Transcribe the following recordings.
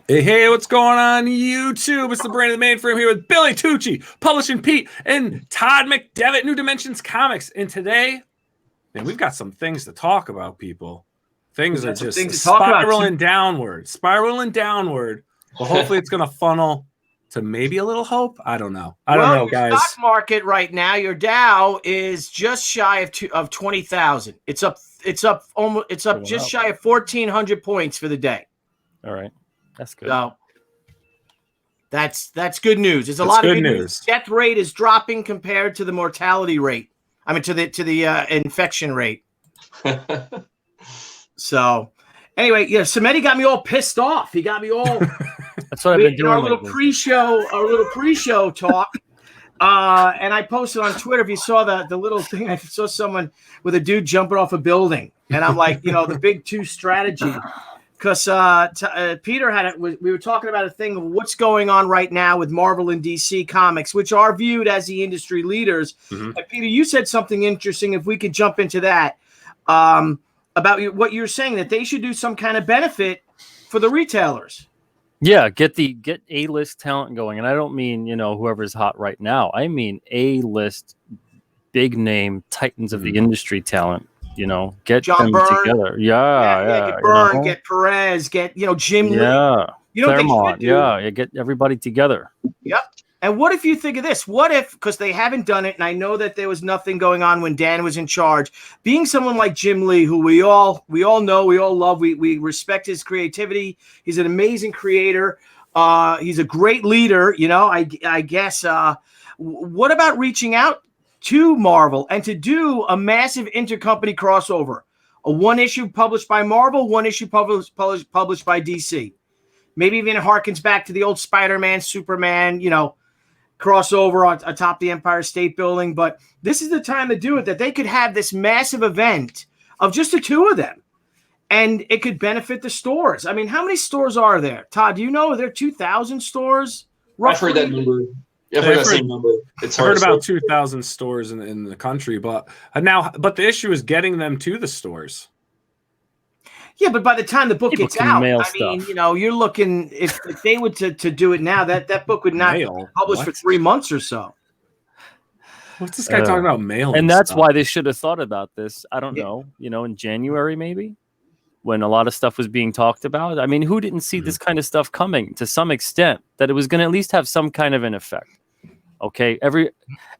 Hey, what's going on YouTube? It's the brain of the mainframe here with Billy Tucci, Publishing Pete, and Todd McDevitt, New Dimensions Comics. And today, man, we've got some things to talk about, people. Things are just spiraling downward. But hopefully it's going to funnel to maybe a little hope. I don't know. I don't know, guys. Stock market right now, your Dow is just shy of 20,000. It's up just shy of 1,400 points for the day. All right. That's good. So that's good news. There's a lot of good news. Death rate is dropping compared to the mortality rate. I mean, to the infection rate. So, anyway, yeah, Samedi got me all pissed off. He got me all. That's what I've been doing. Our little pre-show talk. And I posted on Twitter. If you saw the little thing, I saw someone with a dude jumping off a building, and I'm like, the big two strategy. Because Peter had it. We were talking about a thing of what's going on right now with Marvel and DC Comics, which are viewed as the industry leaders. Mm-hmm. And Peter, you said something interesting. If we could jump into that, about what you're saying, that they should do some kind of benefit for the retailers. Yeah, get A-list talent going, and I don't mean whoever's hot right now. I mean A-list, big name titans of the industry talent. Get John them Byrne. Together. Yeah. Get Byrne, get Perez, get Jim Lee. Yeah, Claremont. Yeah, get everybody together. Yep. And what if you think of this? What if, because they haven't done it, and I know that there was nothing going on when Dan was in charge, being someone like Jim Lee, who we all know, we all love, we respect his creativity. He's an amazing creator. He's a great leader. I guess. What about reaching out to Marvel and to do a massive intercompany crossover, a one issue published by Marvel, one issue published by DC, maybe even harkens back to the old Spider-Man, Superman, crossover atop the Empire State Building. But this is the time to do it, that they could have this massive event of just the two of them, and it could benefit the stores. I mean, how many stores are there? Todd, do you know? Are there 2,000 stores? Roughly? I've heard that number. I've heard that same number. I've heard about 2,000 stores in the country, but the issue is getting them to the stores. Yeah, but by the time the book gets out, you're looking, if they were to do it now, that book would not be published for 3 months or so. What's this guy talking about mail? And that's why they should have thought about this. I don't know, in January maybe, when a lot of stuff was being talked about. I mean, who didn't see this kind of stuff coming to some extent, that it was going to at least have some kind of an effect? Okay,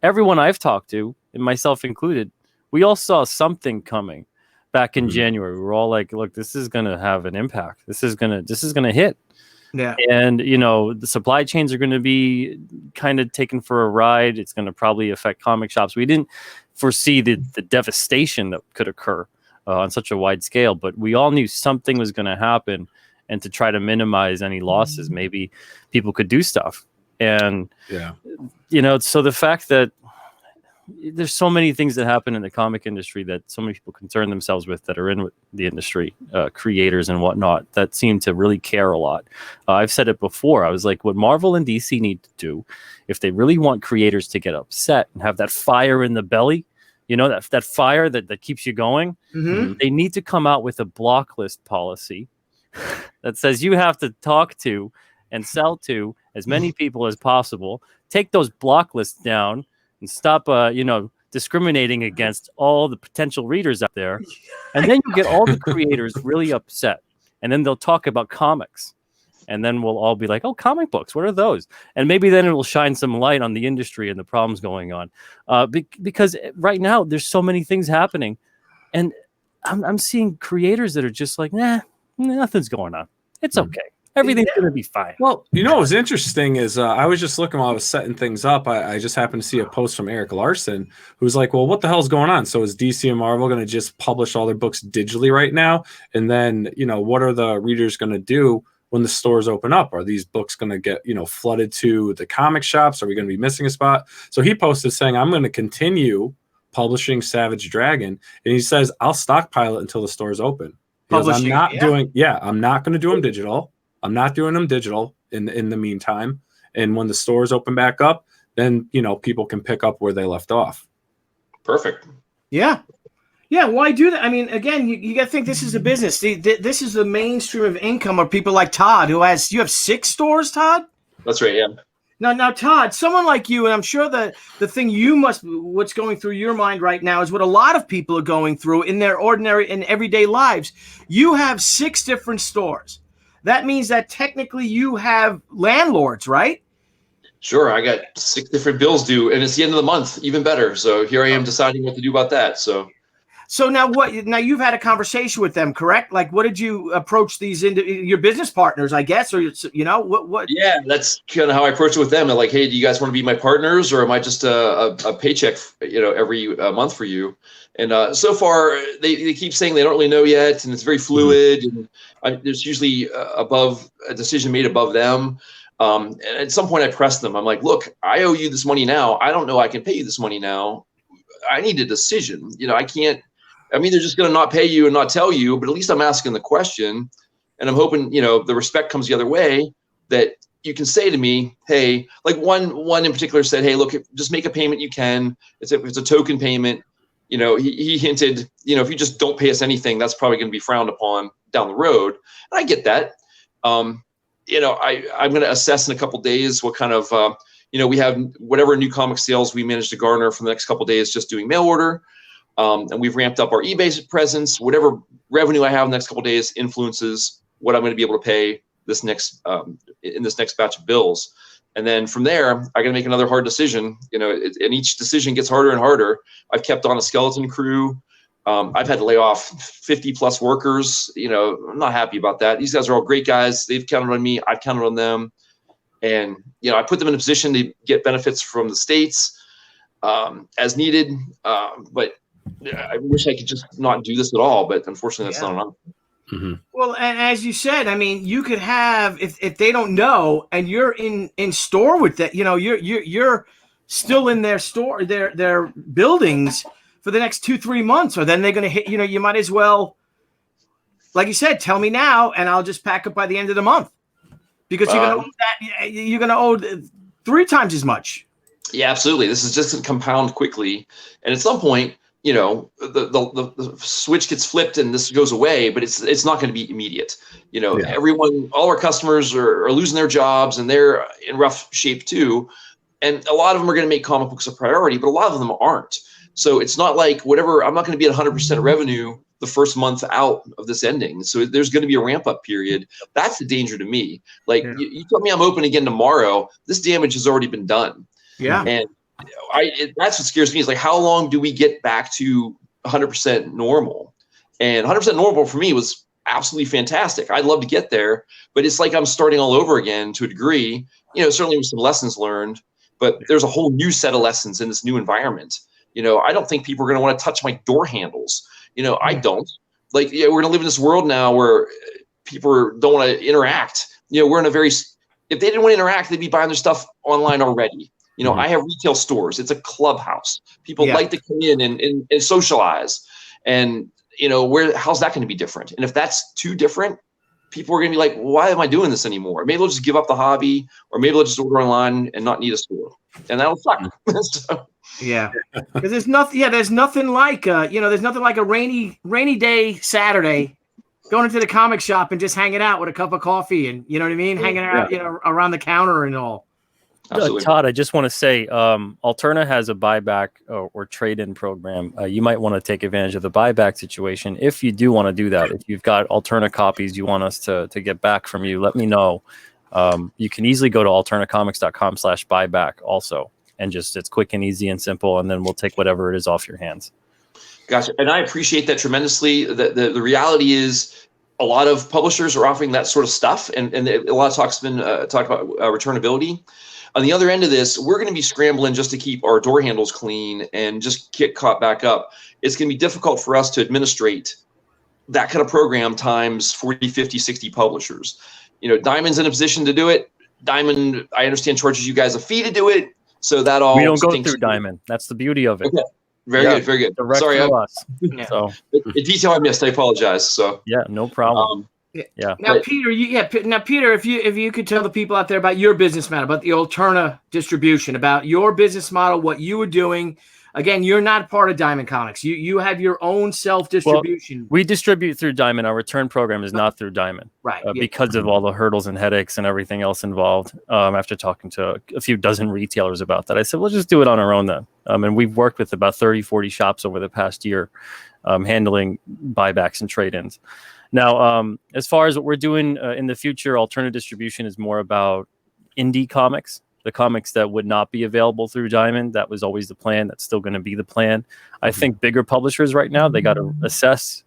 everyone I've talked to, and myself included, we all saw something coming back in January. We were all like, look, this is going to have an impact. This is going to hit. Yeah. And, the supply chains are going to be kind of taken for a ride. It's going to probably affect comic shops. We didn't foresee the devastation that could occur on such a wide scale, but we all knew something was going to happen. And to try to minimize any losses, maybe people could do stuff. And, so the fact that there's so many things that happen in the comic industry that so many people concern themselves with that are in the industry, creators and whatnot, that seem to really care a lot. I've said it before. I was like, what Marvel and DC need to do, if they really want creators to get upset and have that fire in the belly, that fire that keeps you going, they need to come out with a block list policy that says you have to talk to and sell to as many people as possible, take those block lists down, and stop, discriminating against all the potential readers out there. And then you get all the creators really upset. And then they'll talk about comics. And then we'll all be like, oh, comic books, what are those? And maybe then it will shine some light on the industry and the problems going on. Because right now, there's so many things happening. And I'm seeing creators that are just like, nothing's going on. It's okay. Everything's going to be fine. Well, what was interesting is I was just looking while I was setting things up. I just happened to see a post from Eric Larson who's like, well, what the hell's going on? So is DC and Marvel going to just publish all their books digitally right now? And then, what are the readers going to do when the stores open up? Are these books going to get, flooded to the comic shops? Are we going to be missing a spot? So he posted saying, I'm going to continue publishing Savage Dragon. And he says, I'll stockpile it until the stores open. I'm not going to do them digital. I'm not doing them digital in the meantime. And when the stores open back up, then, people can pick up where they left off. Perfect. Yeah. Yeah, why do that? I mean, again, you got to think this is a business. This is the main stream of income of people like Todd, you have 6 stores, Todd? That's right. Yeah. Now, Todd, someone like you, and I'm sure that the thing what's going through your mind right now is what a lot of people are going through in their ordinary and everyday lives. You have 6 different stores. That means that technically you have landlords, right? Sure. I got 6 different bills due, and it's the end of the month, even better. So here I am deciding what to do about that. So now what? Now you've had a conversation with them, correct? Like, what did you approach these your business partners, I guess, or what? Yeah, that's kind of how I approach it with them. They're like, hey, do you guys want to be my partners, or am I just a paycheck, every month for you? And so far, they keep saying they don't really know yet, and it's very fluid. And there's usually a decision made above them. And at some point, I press them. I'm like, look, I owe you this money now. I don't know I can pay you this money now. I need a decision. I can't. I mean, they're just going to not pay you and not tell you, but at least I'm asking the question, and I'm hoping, the respect comes the other way, that you can say to me, hey, like one in particular said, hey, look, just make a payment you can. It's a token payment. He hinted, if you just don't pay us anything, that's probably going to be frowned upon down the road. And I get that. I'm going to assess in a couple days what kind of, we have whatever new comic sales we manage to garner from the next couple days, just doing mail order. And we've ramped up our eBay presence. Whatever revenue I have in the next couple of days influences what I'm going to be able to pay this next in this next batch of bills. And then from there, I got to make another hard decision. And each decision gets harder and harder. I've kept on a skeleton crew. I've had to lay off 50 plus workers. I'm not happy about that. These guys are all great guys. They've counted on me. I've counted on them. And I put them in a position to get benefits from the states as needed. But I wish I could just not do this at all, but unfortunately that's not enough. Mm-hmm. Well, and as you said, I mean, you could have, if they don't know and you're in store with that, you're still in their store, their buildings for the next 2-3 months, or then they're going to hit, you might as well, like you said, tell me now and I'll just pack up by the end of the month, because you're going to owe 3 times as much. Yeah, absolutely. This is just going to compound quickly. And at some point, the switch gets flipped and this goes away, but it's not going to be immediate. Everyone, all our customers are losing their jobs and they're in rough shape too. And a lot of them are going to make comic books a priority, but a lot of them aren't. So it's not like I'm not going to be at 100% revenue the first month out of this ending. So there's going to be a ramp up period. That's the danger to me. Like you tell me I'm open again tomorrow, this damage has already been done. Yeah. And that's what scares me, is like, how long do we get back to 100% normal? And 100% normal for me was absolutely fantastic. I'd love to get there, but it's like I'm starting all over again to a degree, certainly with some lessons learned, but there's a whole new set of lessons in this new environment. I don't think people are going to want to touch my door handles. I don't. Like, we're going to live in this world now where people don't want to interact. We're in a very, if they didn't want to interact, they'd be buying their stuff online already. I have retail stores. It's a clubhouse. People like to come in and socialize. And, how's that going to be different? And if that's too different, people are going to be like, why am I doing this anymore? Maybe they'll just give up the hobby, or maybe they'll just order online and not need a store. And that'll suck. Yeah. Because there's nothing like, there's nothing like a rainy day Saturday going into the comic shop and just hanging out with a cup of coffee and, you know what I mean? Hanging out, around the counter and all. Todd, I just want to say, Alterna has a buyback or trade-in program. You might want to take advantage of the buyback situation if you do want to do that. If you've got Alterna copies you want us to get back from you, let me know. You can easily go to alternacomics.com/buyback also, and it's quick and easy and simple, and then we'll take whatever it is off your hands. Gotcha. And I appreciate that tremendously. The reality is, a lot of publishers are offering that sort of stuff, and a lot of talk's been talked about returnability. On the other end of this, we're going to be scrambling just to keep our door handles clean and just get caught back up. It's going to be difficult for us to administrate that kind of program times 40, 50, 60 publishers. Diamond's in a position to do it. Diamond, I understand, charges you guys a fee to do it. So that all we don't go through Diamond. That's the beauty of it. Okay. Very good. Very good. Direct Sorry, to us. So the detail I missed, I apologize. So no problem. Yeah. Now, Peter, if you could tell the people out there about your business model, about the Alterna distribution, about your business model, what you were doing, again, you're not part of Diamond Comics. You have your own self-distribution. We distribute through Diamond. Our return program is not through Diamond, right? Because of all the hurdles and headaches and everything else involved. After talking to a few dozen retailers about that, I said, we'll just do it on our own then. And we've worked with about 30, 40 shops over the past year, handling buybacks and trade-ins. Now, as far as what we're doing in the future, alternative distribution is more about indie comics, the comics that would not be available through Diamond. That was always the plan. That's still going to be the plan. I think bigger publishers right now, they got to assess,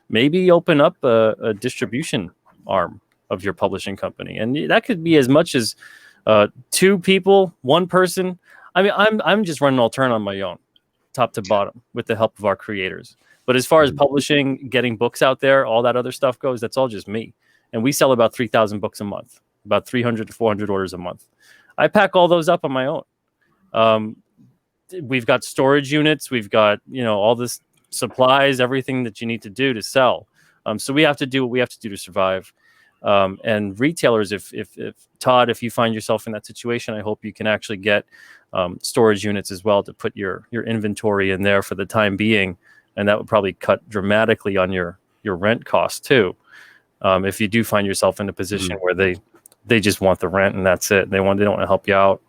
maybe open up a distribution arm of your publishing company. And that could be as much as 2 people, 1 person. I mean, I'm just running Altern on my own, top to bottom, with the help of our creators. But as far as publishing, getting books out there, all that other stuff goes, that's all just me. And we sell about 3,000 books a month, about 300 to 400 orders a month. I pack all those up on my own. We've got storage units. We've got, all this supplies, everything that you need to do to sell. So we have to do what we have to do to survive. And retailers, if Todd, if you find yourself in that situation, I hope you can actually get storage units as well to put your inventory in there for the time being. And that would probably cut dramatically on your rent costs too. If you do find yourself in a position where they just want the rent and that's it. They don't want to help you out.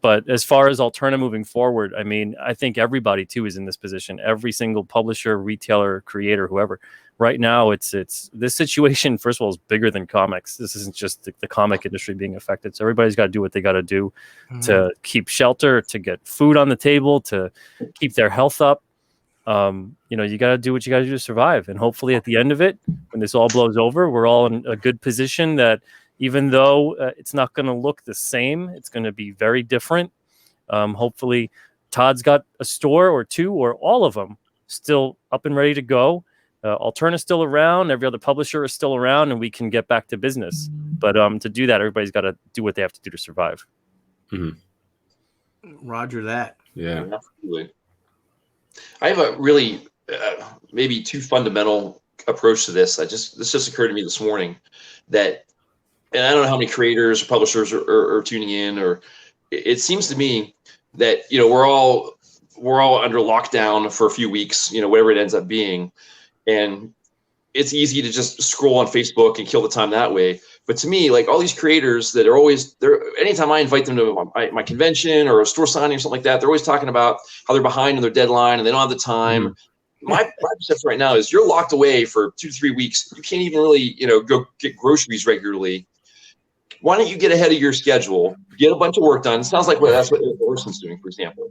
But as far as Alterna moving forward, I mean, I think everybody too is in this position. Every single publisher, retailer, creator, whoever. Right now, it's this situation. First of all, is bigger than comics. This isn't just the comic industry being affected. So everybody's got to do what they got to do to keep shelter, to get food on the table, to keep their health up. You got to do what you got to do to survive. And hopefully at the end of it, when this all blows over, we're all in a good position that even though it's not going to look the same, it's going to be very different. Hopefully Todd's got a store or 2 or all of them still up and ready to go. Alterna is still around. Every other publisher is still around, and we can get back to business. But to do that, everybody's got to do what they have to do to survive. Roger that. Yeah. Absolutely. I have a really maybe too fundamental approach to this. This just occurred to me this morning that, and I don't know how many creators or publishers are tuning in, or it seems to me that we're all under lockdown for a few weeks, whatever it ends up being, and it's easy to just scroll on Facebook and kill the time that way. But to me, like all these creators that are always there, anytime I invite them to my convention or a store signing or something like that, they're always talking about how they're behind on their deadline and they don't have the time. My perception right now is you're locked away for 2 to 3 weeks. You can't even really, go get groceries regularly. Why don't you get ahead of your schedule, get a bunch of work done? It sounds like that's what Orson's doing, for example,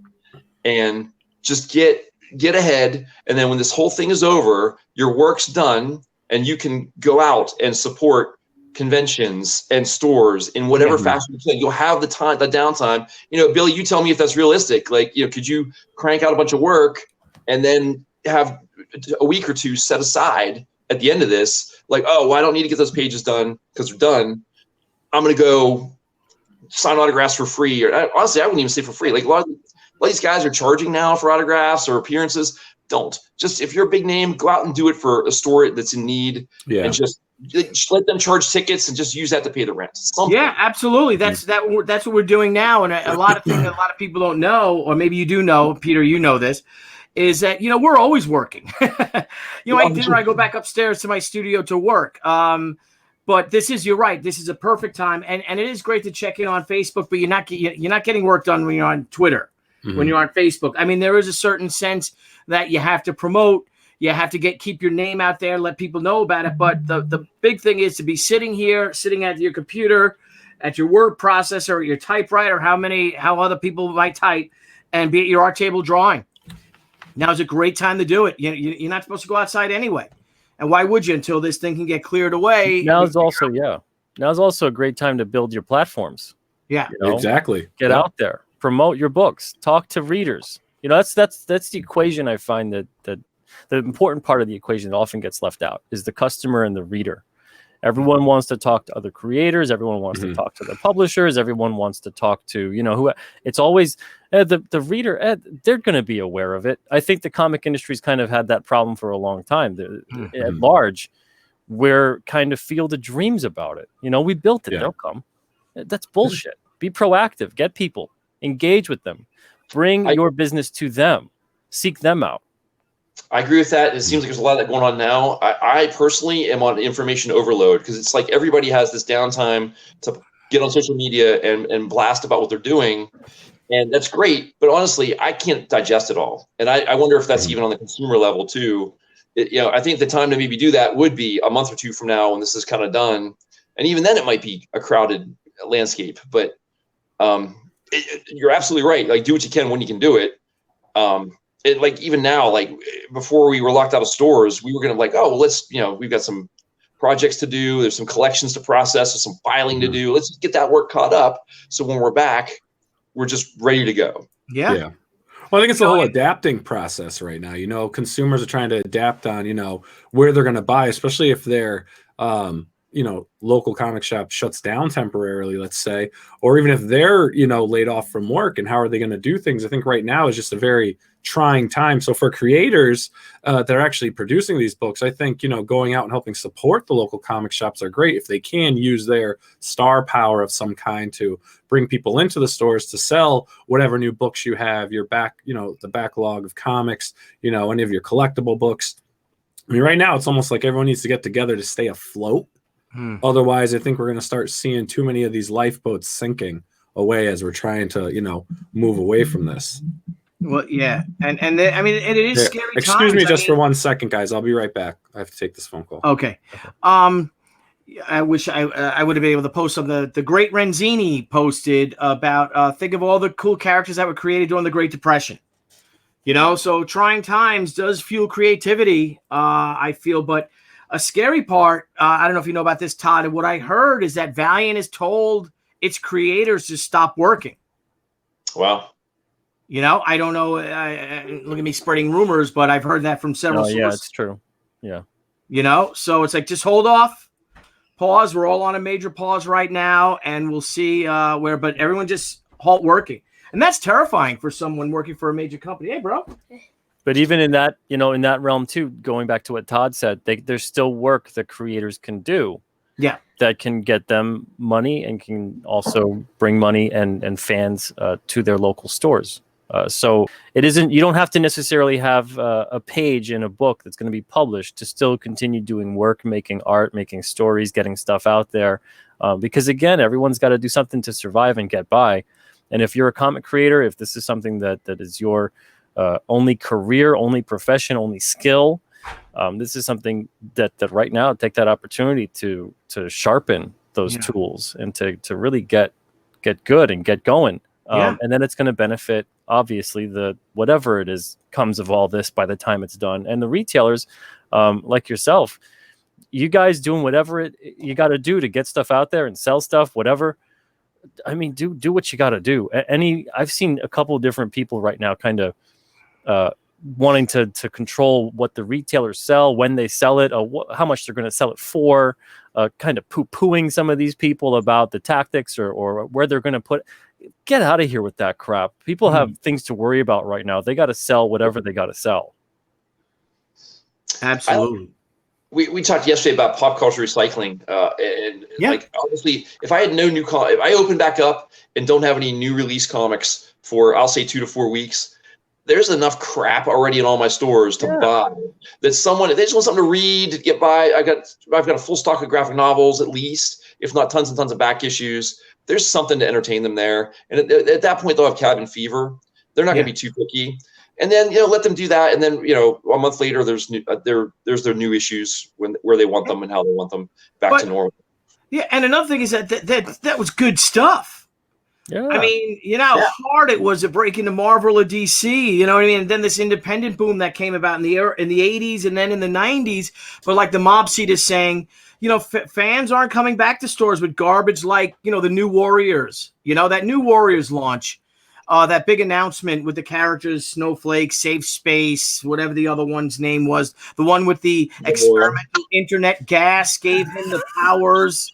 and just get ahead. And then when this whole thing is over, your work's done and you can go out and support conventions and stores in whatever fashion you can. You'll have the downtime. Billy, you tell me if that's realistic. Like, could you crank out a bunch of work and then have a week or 2 set aside at the end of this? Like, oh, well, I don't need to get those pages done because they're done. I'm going to go sign autographs for free. Or honestly, I wouldn't even say for free. Like a lot of these guys are charging now for autographs or appearances. Don't. Just if you're a big name, go out and do it for a store that's in need. Yeah. And just let them charge tickets and just use that to pay the rent. Something. Yeah, absolutely. That's what we're doing now. And a lot of things that a lot of people don't know, or maybe you do know, Peter, this, is that, we're always working. I go back upstairs to my studio to work. But you're right. This is a perfect time. And it is great to check in on Facebook, but you're not getting work done when you're on Twitter, when you're on Facebook. I mean, there is a certain sense that you have to promote. You have to keep your name out there, let people know about it. But the big thing is to be sitting at your computer, at your word processor, your typewriter, how other people might type, and be at your art table drawing. Now is a great time to do it. You're not supposed to go outside anyway. And why would you until this thing can get cleared away? Now's also a great time to build your platforms. Yeah, exactly. Get out there, promote your books, talk to readers. That's the equation. I find that the important part of the equation that often gets left out is the customer and the reader. Everyone wants to talk to other creators. Everyone wants to talk to the publishers. Everyone wants to talk to, who. It's always the reader. They're going to be aware of it. I think the comic industry's kind of had that problem for a long time. At large, we're kind of field of dreams about it. We built it. They'll come. That's bullshit. Be proactive. Get people. Engage with them. Bring your business to them. Seek them out. I agree with that. It seems like there's a lot of that going on now. I personally am on information overload because it's like everybody has this downtime to get on social media and blast about what they're doing. And that's great. But honestly, I can't digest it all. And I wonder if that's even on the consumer level too. I think the time to maybe do that would be a month or two from now when this is kind of done. And even then it might be a crowded landscape. But you're absolutely right. Like, do what you can when you can do it. Like even now, like before we were locked out of stores, we were going to like, oh, well, let's, we've got some projects to do. There's some collections to process. There's some filing to do. Let's just get that work caught up. So when we're back, we're just ready to go. Yeah. Well, I think it's the whole adapting process right now. Consumers are trying to adapt on, where they're going to buy, especially if their, local comic shop shuts down temporarily, let's say, or even if they're, laid off from work, and how are they going to do things? I think right now is just a very trying time. So for creators that are actually producing these books, I think, going out and helping support the local comic shops are great if they can use their star power of some kind to bring people into the stores to sell whatever new books you have, your the backlog of comics, any of your collectible books. I mean, right now it's almost like everyone needs to get together to stay afloat. Otherwise, I think we're going to start seeing too many of these lifeboats sinking away as we're trying to, move away from this. Well, yeah, and it is scary. Excuse me just for 1 second, guys. I'll be right back. I have to take this phone call. Okay. I wish I would have been able to post some. The great Renzini posted about think of all the cool characters that were created during the Great Depression. So trying times does fuel creativity. I feel, but a scary part. I don't know if you know about this, Todd. And what I heard is that Valiant has told its creators to stop working. Wow. I don't know. Look at me spreading rumors, but I've heard that from several sources. Yeah, it's true. Yeah. So it's like, just hold off, pause. We're all on a major pause right now, and we'll see where. But everyone just halt working, and that's terrifying for someone working for a major company. Hey, bro. But even in that, in that realm too, going back to what Todd said, there's still work that creators can do. Yeah. That can get them money and can also bring money and fans to their local stores. So it isn't, you don't have to necessarily have a page in a book that's going to be published to still continue doing work, making art, making stories, getting stuff out there. Because again, everyone's got to do something to survive and get by. And if you're a comic creator, if this is something that is your only career, only profession, only skill, this is something that right now, take that opportunity to sharpen those tools and to really get good and get going. And then it's going to benefit, obviously, the whatever it is comes of all this by the time it's done. And the retailers, like yourself, you guys doing whatever you got to do to get stuff out there and sell stuff, whatever. I mean, do what you got to do. I've seen a couple of different people right now kind of wanting to control what the retailers sell, when they sell it, how much they're going to sell it for, kind of poo-pooing some of these people about the tactics or where they're going to put. Get out of here with that crap. People have things to worry about right now. They got to sell whatever they got to sell. Absolutely. We talked yesterday about pop culture recycling, like obviously, if I had no new if I open back up and don't have any new release comics for, I'll say 2 to 4 weeks, there's enough crap already in all my stores to buy that someone, if they just want something to read, to get by, I've got a full stock of graphic novels at least, if not tons and tons of back issues. There's something to entertain them there. And at that point, they'll have cabin fever. They're not going to be too picky. And then, let them do that. And then, a month later, there's their new issues where they want them and how they want them back to normal. Yeah. And another thing is that was good stuff. Yeah. I mean, how hard it was to break into Marvel or DC, you know what I mean? And then this independent boom that came about in the 80s and then in the 90s. But like the mob seat is saying, fans aren't coming back to stores with garbage like, the New Warriors, that New Warriors launch, that big announcement with the characters, Snowflake, Safe Space, whatever the other one's name was, the one with the experimental internet gas gave him the powers.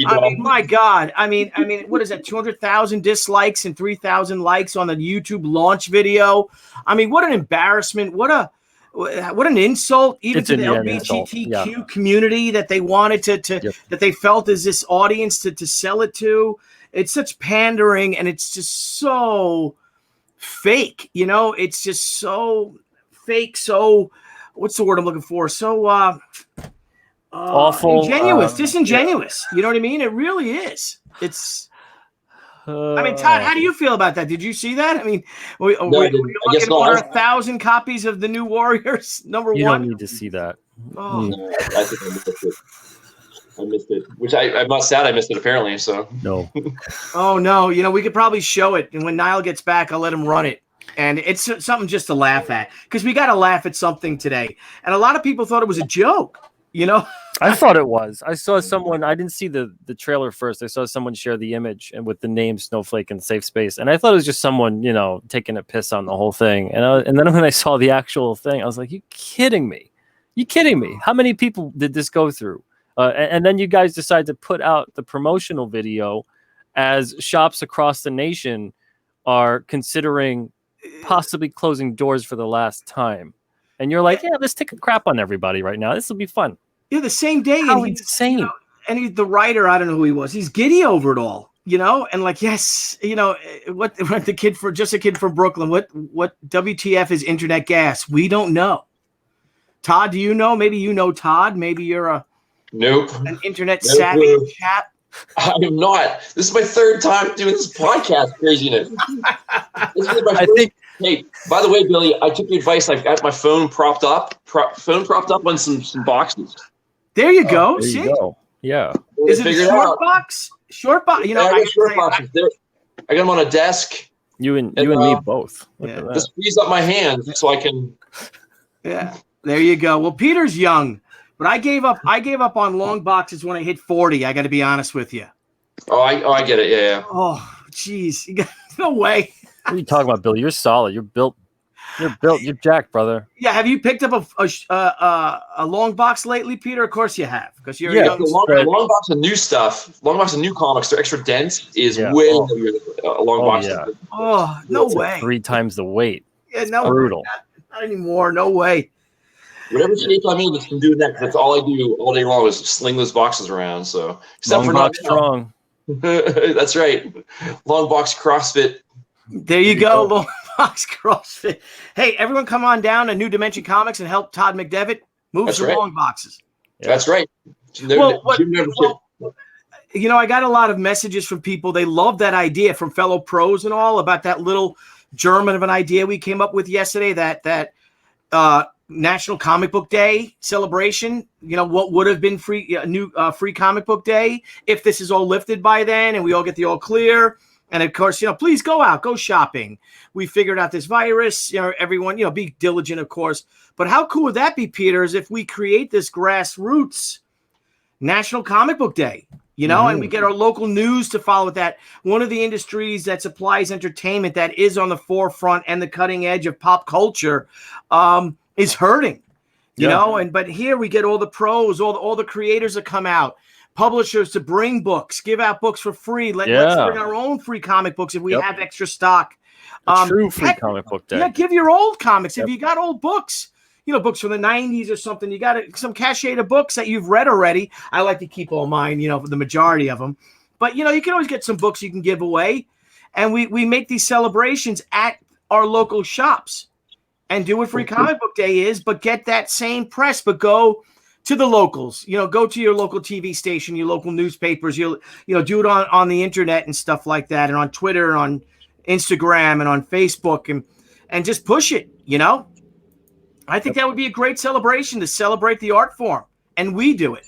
I mean, my God. I mean, what is that? 200,000 dislikes and 3,000 likes on the YouTube launch video. I mean, what an embarrassment. What an insult, even to the LGBTQ community that they wanted that they felt as this audience to sell it to. It's such pandering, and it's just so fake. You know, it's just so fake. So what's the word I'm looking for? So awful, disingenuous. You know what I mean? It really is. It's. I mean, Todd, how do you feel about that? Did you see that? I mean, we looking to order 1,000 copies of the new Warriors #1. You don't need to see that. Oh. No, I think I missed it. I missed it, which I'm not sad I missed it apparently. So no. Oh no, you know, we could probably show it, and when Niall gets back, I'll let him run it. And it's something just to laugh at, because we got to laugh at something today. And a lot of people thought it was a joke. You know, I thought it was. I saw someone. I didn't see the trailer first. I saw someone share the image and with the name Snowflake and Safe Space, and I thought it was just someone, you know, taking a piss on the whole thing. And then when I saw the actual thing, I was like, "You kidding me? You kidding me? How many people did this go through?" And then you guys decide to put out the promotional video as shops across the nation are considering possibly closing doors for the last time. And you're like, yeah, let's take a crap on everybody right now. This will be fun. Yeah, the same day. How and insane. You know, and he's the writer, I don't know who he was. He's giddy over it all, you know? And like, yes, you know, what the kid for just a kid from Brooklyn, what WTF is internet gas? We don't know. Todd, do you know? Maybe you know Todd. Maybe you're an internet savvy chap. I am not. This is my third time doing this podcast craziness. Hey, by the way, Billy, I took your advice. I've got my phone propped up on some boxes. There you go. There See? you go. Yeah. Is it a short box? Short box. You know, I got short boxes. I got them on a desk. You and me both. Just freeze up my hand so I can. Yeah. There you go. Well, Peter's young, but I gave up on long boxes when I hit 40. I got to be honest with you. Oh, I get it. Yeah. Oh, geez. No way. What are you talking about, Billy? You're solid. You're built. You're jacked, brother. Yeah. Have you picked up a long box lately, Peter? Of course you have, because you're a young. Long box of new stuff. Long box of new comics. They're extra dense. Is way heavier than a long box. Yeah. Oh, no way. Like 3 times the weight. Yeah, no. Brutal. Not anymore. No way. Whatever shape I'm in, it's from doing that. That's all I do all day long is sling those boxes around. So Long box strong. That's right. Long box CrossFit. There you go. Long box CrossFit. Hey, everyone, come on down to New Dimension Comics and help Todd McDevitt move some long boxes. Yeah. That's right. You know, I got a lot of messages from people. They love that idea from fellow pros and all about that little German of an idea we came up with yesterday. That National Comic Book Day celebration. You know, what would have been free Comic Book Day if this is all lifted by then and we all get the all clear. And of course, you know, please go out, go shopping. We figured out this virus. You know, everyone, you know, be diligent, of course. But how cool would that be, Peter? Is if we create this grassroots National Comic Book Day, you know, and we get our local news to follow with that. One of the industries that supplies entertainment that is on the forefront and the cutting edge of pop culture is hurting, you know. But here we get all the pros, all the creators that come out, publishers to bring books, give out books for free. Let's bring our own free comic books if we have extra stock. True free comic book day. Yeah, give your old comics. If you got old books, you know, books from the 90s or something, you got some cachet of books that you've read already. I like to keep all mine, you know, for the majority of them. But, you know, you can always get some books you can give away. And we make these celebrations at our local shops and do what Free Comic Book Day is, but get that same press, but go to the locals, you know, go to your local TV station, your local newspapers, you know, do it on the internet and stuff like that, and on Twitter and on Instagram and on Facebook, and just push it, you know. I think that would be a great celebration to celebrate the art form, and we do it.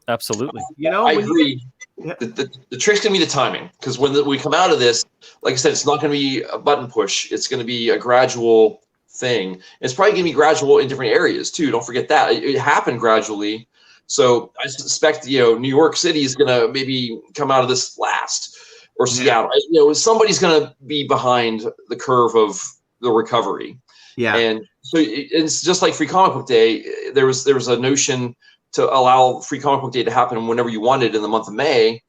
Absolutely. You know, I agree. The trick's going to be the timing, because when we come out of this, like I said, it's not going to be a button push. It's going to be a gradual thing. It's probably going to be gradual in different areas too. Don't forget that it happened gradually. So I suspect, you know, New York City is going to maybe come out of this last, or Seattle. You know, somebody's going to be behind the curve of the recovery. Yeah. And so it's just like Free Comic Book Day. There was a notion to allow Free Comic Book Day to happen whenever you wanted in the month of May,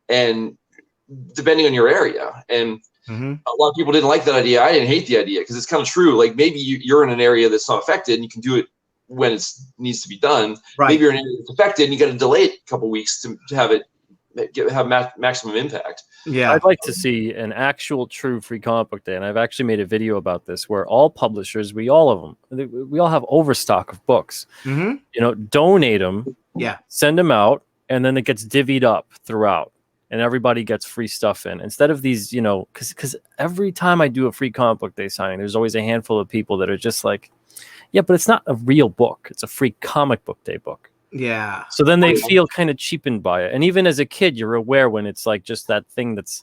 and depending on your area. And a lot of people didn't like that idea. I didn't hate the idea, because it's kind of true. Like, maybe you're in an area that's not affected and you can do it when it needs to be done. Right. Maybe you're in an area that's affected and you got to delay it a couple weeks to have it have maximum impact. Yeah. I'd like to see an actual true free comic book day, and I've actually made a video about this where all publishers, we all have overstock of books. Mm-hmm. You know, donate them, Yeah. send them out, and then it gets divvied up throughout, and everybody gets free stuff in. Instead of these, you know, because every time I do a free comic book day signing, there's always a handful of people that are just like, yeah, but it's not a real book. It's a free comic book day book. Yeah. So then they feel kind of cheapened by it. And even as a kid, you're aware when it's like just that thing it's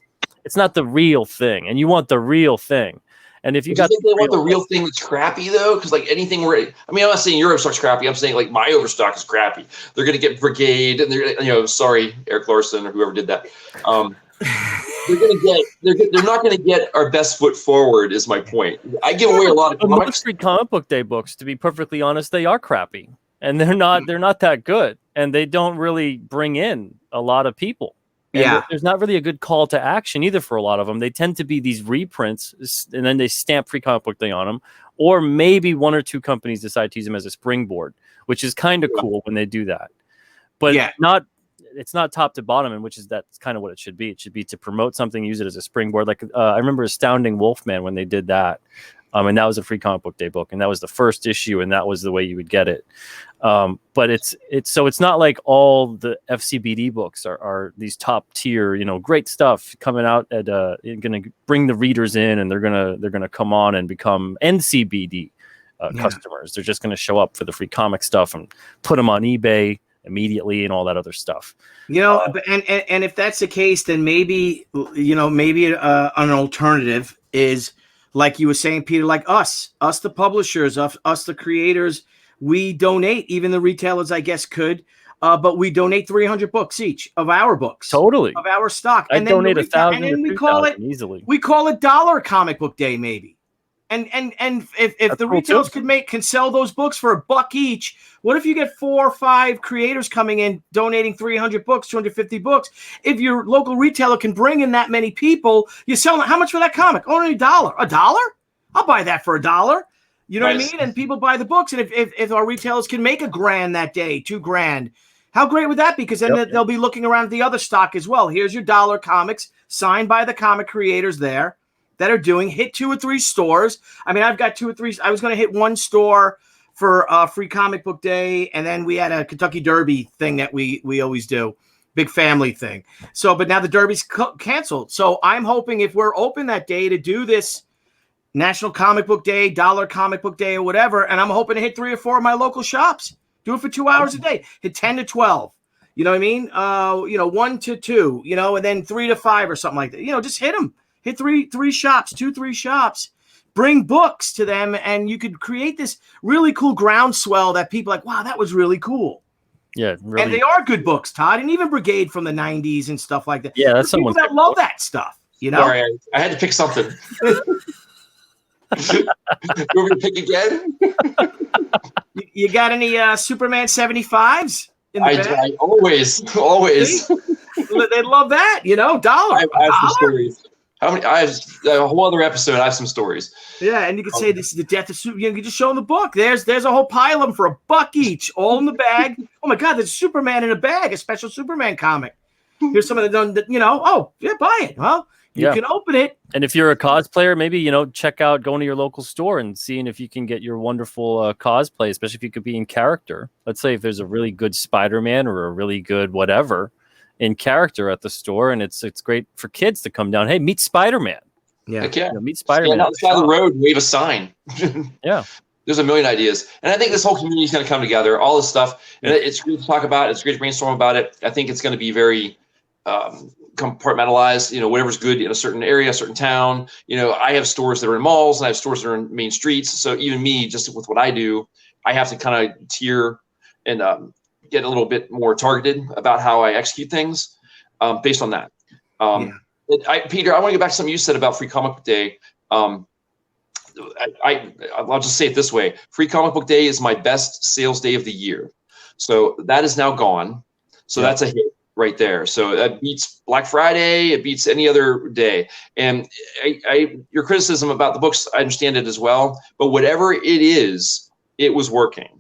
not the real thing, and you want the real thing. And if you got they want the real thing that's crappy though, because like anything where I'm not saying your overstock's crappy. I'm saying like my overstock is crappy. They're gonna get Brigade, and they're sorry, Eric Larson or whoever did that. They're not gonna get our best foot forward. Is my point. I give away a lot of comics. Most free comic book day books, to be perfectly honest, they are crappy, and they're not that good, and they don't really bring in a lot of people. And there's not really a good call to action either for a lot of them. They tend to be these reprints, and then they stamp free comic book day on them, or maybe one or two companies decide to use them as a springboard, which is kind of cool when they do that. But it's not top to bottom, and that's kind of what it should be. It should be to promote something, use it as a springboard. Like I remember Astounding Wolfman when they did that. And that was a free comic book day book, and that was the first issue, and that was the way you would get it. But it's not like all the FCBD books are these top tier, you know, great stuff coming out at going to bring the readers in, and they're gonna come on and become NCBD customers. They're just gonna show up for the free comic stuff and put them on eBay immediately and all that other stuff. You know, and if that's the case, then maybe an alternative is, like you were saying, Peter, like us the publishers, us the creators, we donate. Even the retailers, I guess, could, but we donate 300 books each of our books, totally of our stock. I donate 1,000, and then we call it easily. We call it dollar comic book day, maybe. And if the retailers can sell those books for $1 each, what if you get 4 or 5 creators coming in donating 300 books, 250 books? If your local retailer can bring in that many people, you sell them. How much for that comic? Only $1. $1? I'll buy that for $1. You know what I mean? And people buy the books. And if our retailers can make $1,000 that day, $2,000, how great would that be? Because then they'll be looking around at the other stock as well. Here's your dollar comics signed by the comic creators there that are doing, hit 2 or 3 stores. I mean, I've got 2 or 3. I was going to hit 1 store for free comic book day, and then we had a Kentucky Derby thing that we always do, big family thing. So, but now the Derby's canceled. So I'm hoping if we're open that day to do this National Comic Book Day, Dollar Comic Book Day, or whatever, and I'm hoping to hit 3 or 4 of my local shops. Do it for 2 hours a day. Hit 10 to 12. You know what I mean? 1 to 2. And then 3 to 5 or something like that. Just hit them. Hit 3 shops, 2-3 shops. Bring books to them, and you could create this really cool groundswell that people are like, wow, that was really cool. Yeah, really. And they are good books, Todd, and even Brigade from the 90s and stuff like that. Yeah, that's people that love that stuff. Sorry, I had to pick something. You want me to pick again? You got any Superman 75s? I always. They'd love that, dollar. I have some stories. I have a whole other episode. I have some stories. Yeah, and you could say this is the death of Superman. You can just show them the book. There's a whole pile of them for $1 each, all in the bag. Oh my God, there's Superman in a bag, a special Superman comic. Here's some of the done. Buy it. Well, you can open it. And if you're a cosplayer, maybe check out going to your local store and seeing if you can get your wonderful cosplay, especially if you could be in character. Let's say if there's a really good Spider-Man or a really good whatever in character at the store, and it's great for kids to come down. Hey, meet Spider-Man. Yeah, meet Spider-Man. Stand outside the road, wave a sign. Yeah, there's a million ideas, and I think this whole community is going to come together. All this stuff, and it's great to talk about. It's great to brainstorm about it. I think it's going to be very compartmentalized. Whatever's good in a certain area, a certain town. I have stores that are in malls, and I have stores that are in main streets. So even me, just with what I do, I have to kind of tier and get a little bit more targeted about how I execute things based on that. Peter, I want to get back to something you said about Free Comic Book Day. I'll just say it this way. Free Comic Book Day is my best sales day of the year. So that is now gone. So that's a hit right there. So that beats Black Friday. It beats any other day. And your criticism about the books, I understand it as well. But whatever it is, it was working.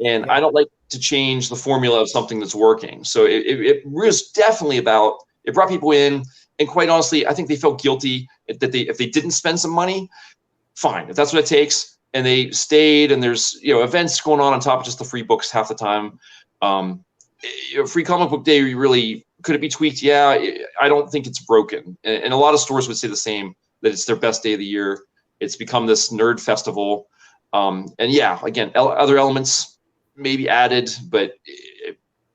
And I don't like to change the formula of something that's working. So it was definitely about, it brought people in. And quite honestly, I think they felt guilty that if they didn't spend some money, fine, if that's what it takes. And they stayed, and there's, events going on top of just the free books half the time. Free comic book day, really, could it be tweaked? Yeah, I don't think it's broken. And a lot of stores would say the same, that it's their best day of the year. It's become this nerd festival. And yeah, again, other elements maybe added, but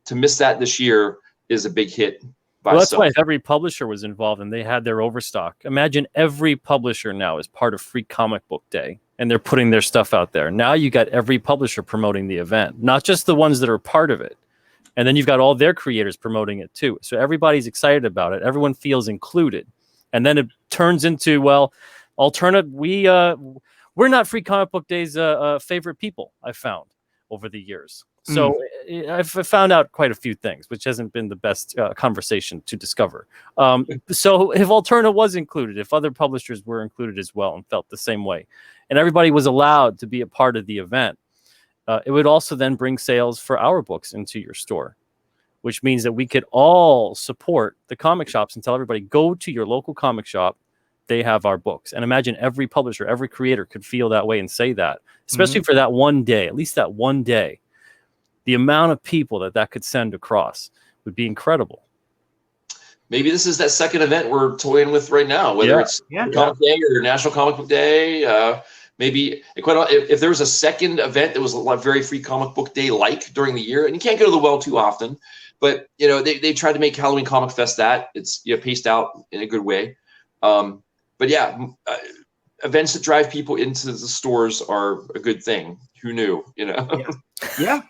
to miss that this year is a big hit. Well, that's why every publisher was involved and they had their overstock. Imagine every publisher now is part of Free Comic Book Day and they're putting their stuff out there. Now you got every publisher promoting the event, not just the ones that are part of it. And then you've got all their creators promoting it too. So everybody's excited about it. Everyone feels included. And then it turns into, well, alternative. We're not Free Comic Book Day's favorite people, I've found over the years. So I've found out quite a few things, which hasn't been the best conversation to discover. So if Alterna was included, if other publishers were included as well and felt the same way, and everybody was allowed to be a part of the event, it would also then bring sales for our books into your store, which means that we could all support the comic shops and tell everybody, go to your local comic shop. They have our books. And imagine every publisher, every creator could feel that way and say that, especially for that one day, at least that one day. The amount of people that could send across would be incredible. Maybe this is that second event we're toying with right now, whether it's Comic Day or National Comic Book Day. Maybe if there was a second event that was a very Free Comic Book Day like during the year, and you can't go to the well too often, but they tried to make Halloween Comic Fest that. It's paced out in a good way. But yeah, events that drive people into the stores are a good thing. Who knew? Yeah.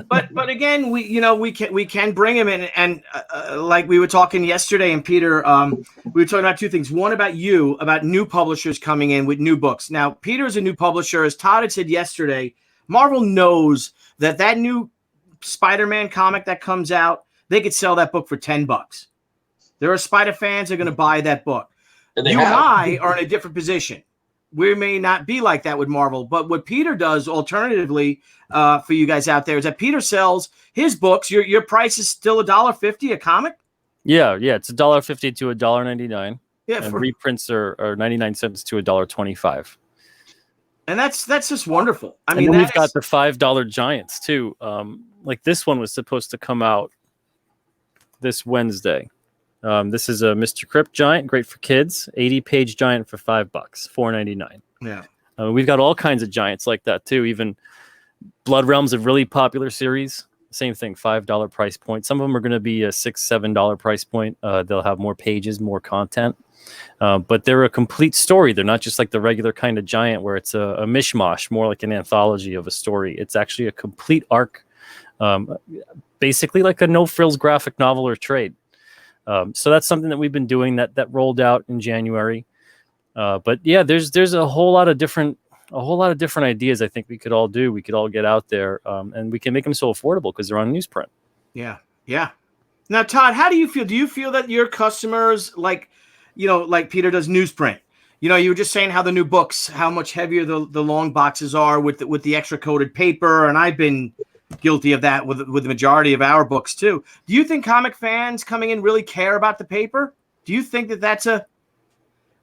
But again, we can bring him in, and like we were talking yesterday, and Peter, we were talking about two things. One about new publishers coming in with new books. Now, Peter is a new publisher, as Todd had said yesterday. Marvel knows that new Spider-Man comic that comes out, they could sell that book for $10. There are Spider fans that are going to buy that book. And I are in a different position. We may not be like that with Marvel, but what Peter does alternatively for you guys out there is that Peter sells his books. Your price is still $1.50 a comic? Yeah, it's $1.50 to $1.99. Yeah, and reprints are 99 cents to $1.25. And that's just wonderful. I mean, we've got the $5 giants too. Like this one was supposed to come out this Wednesday. This is a Mr. Crypt giant, great for kids. 80-page giant for $5, $4.99. Yeah, we've got all kinds of giants like that too. Even Blood Realm's a really popular series. Same thing, $5 price point. Some of them are going to be a $6, $7 price point. They'll have more pages, more content, but they're a complete story. They're not just like the regular kind of giant where it's a mishmash, more like an anthology of a story. It's actually a complete arc, basically like a no-frills graphic novel or trade. So that's something that we've been doing that rolled out in January. But yeah, there's a whole lot of different ideas I think we could all do. We could all get out there and we can make them so affordable because they're on newsprint. Yeah. Now, Todd, how do you feel? Do you feel that your customers like Peter does newsprint? You were just saying how the new books, how much heavier the long boxes are with the extra coated paper, and I've been guilty of that with the majority of our books too. Do you think comic fans coming in really care about the paper? Do you think that that's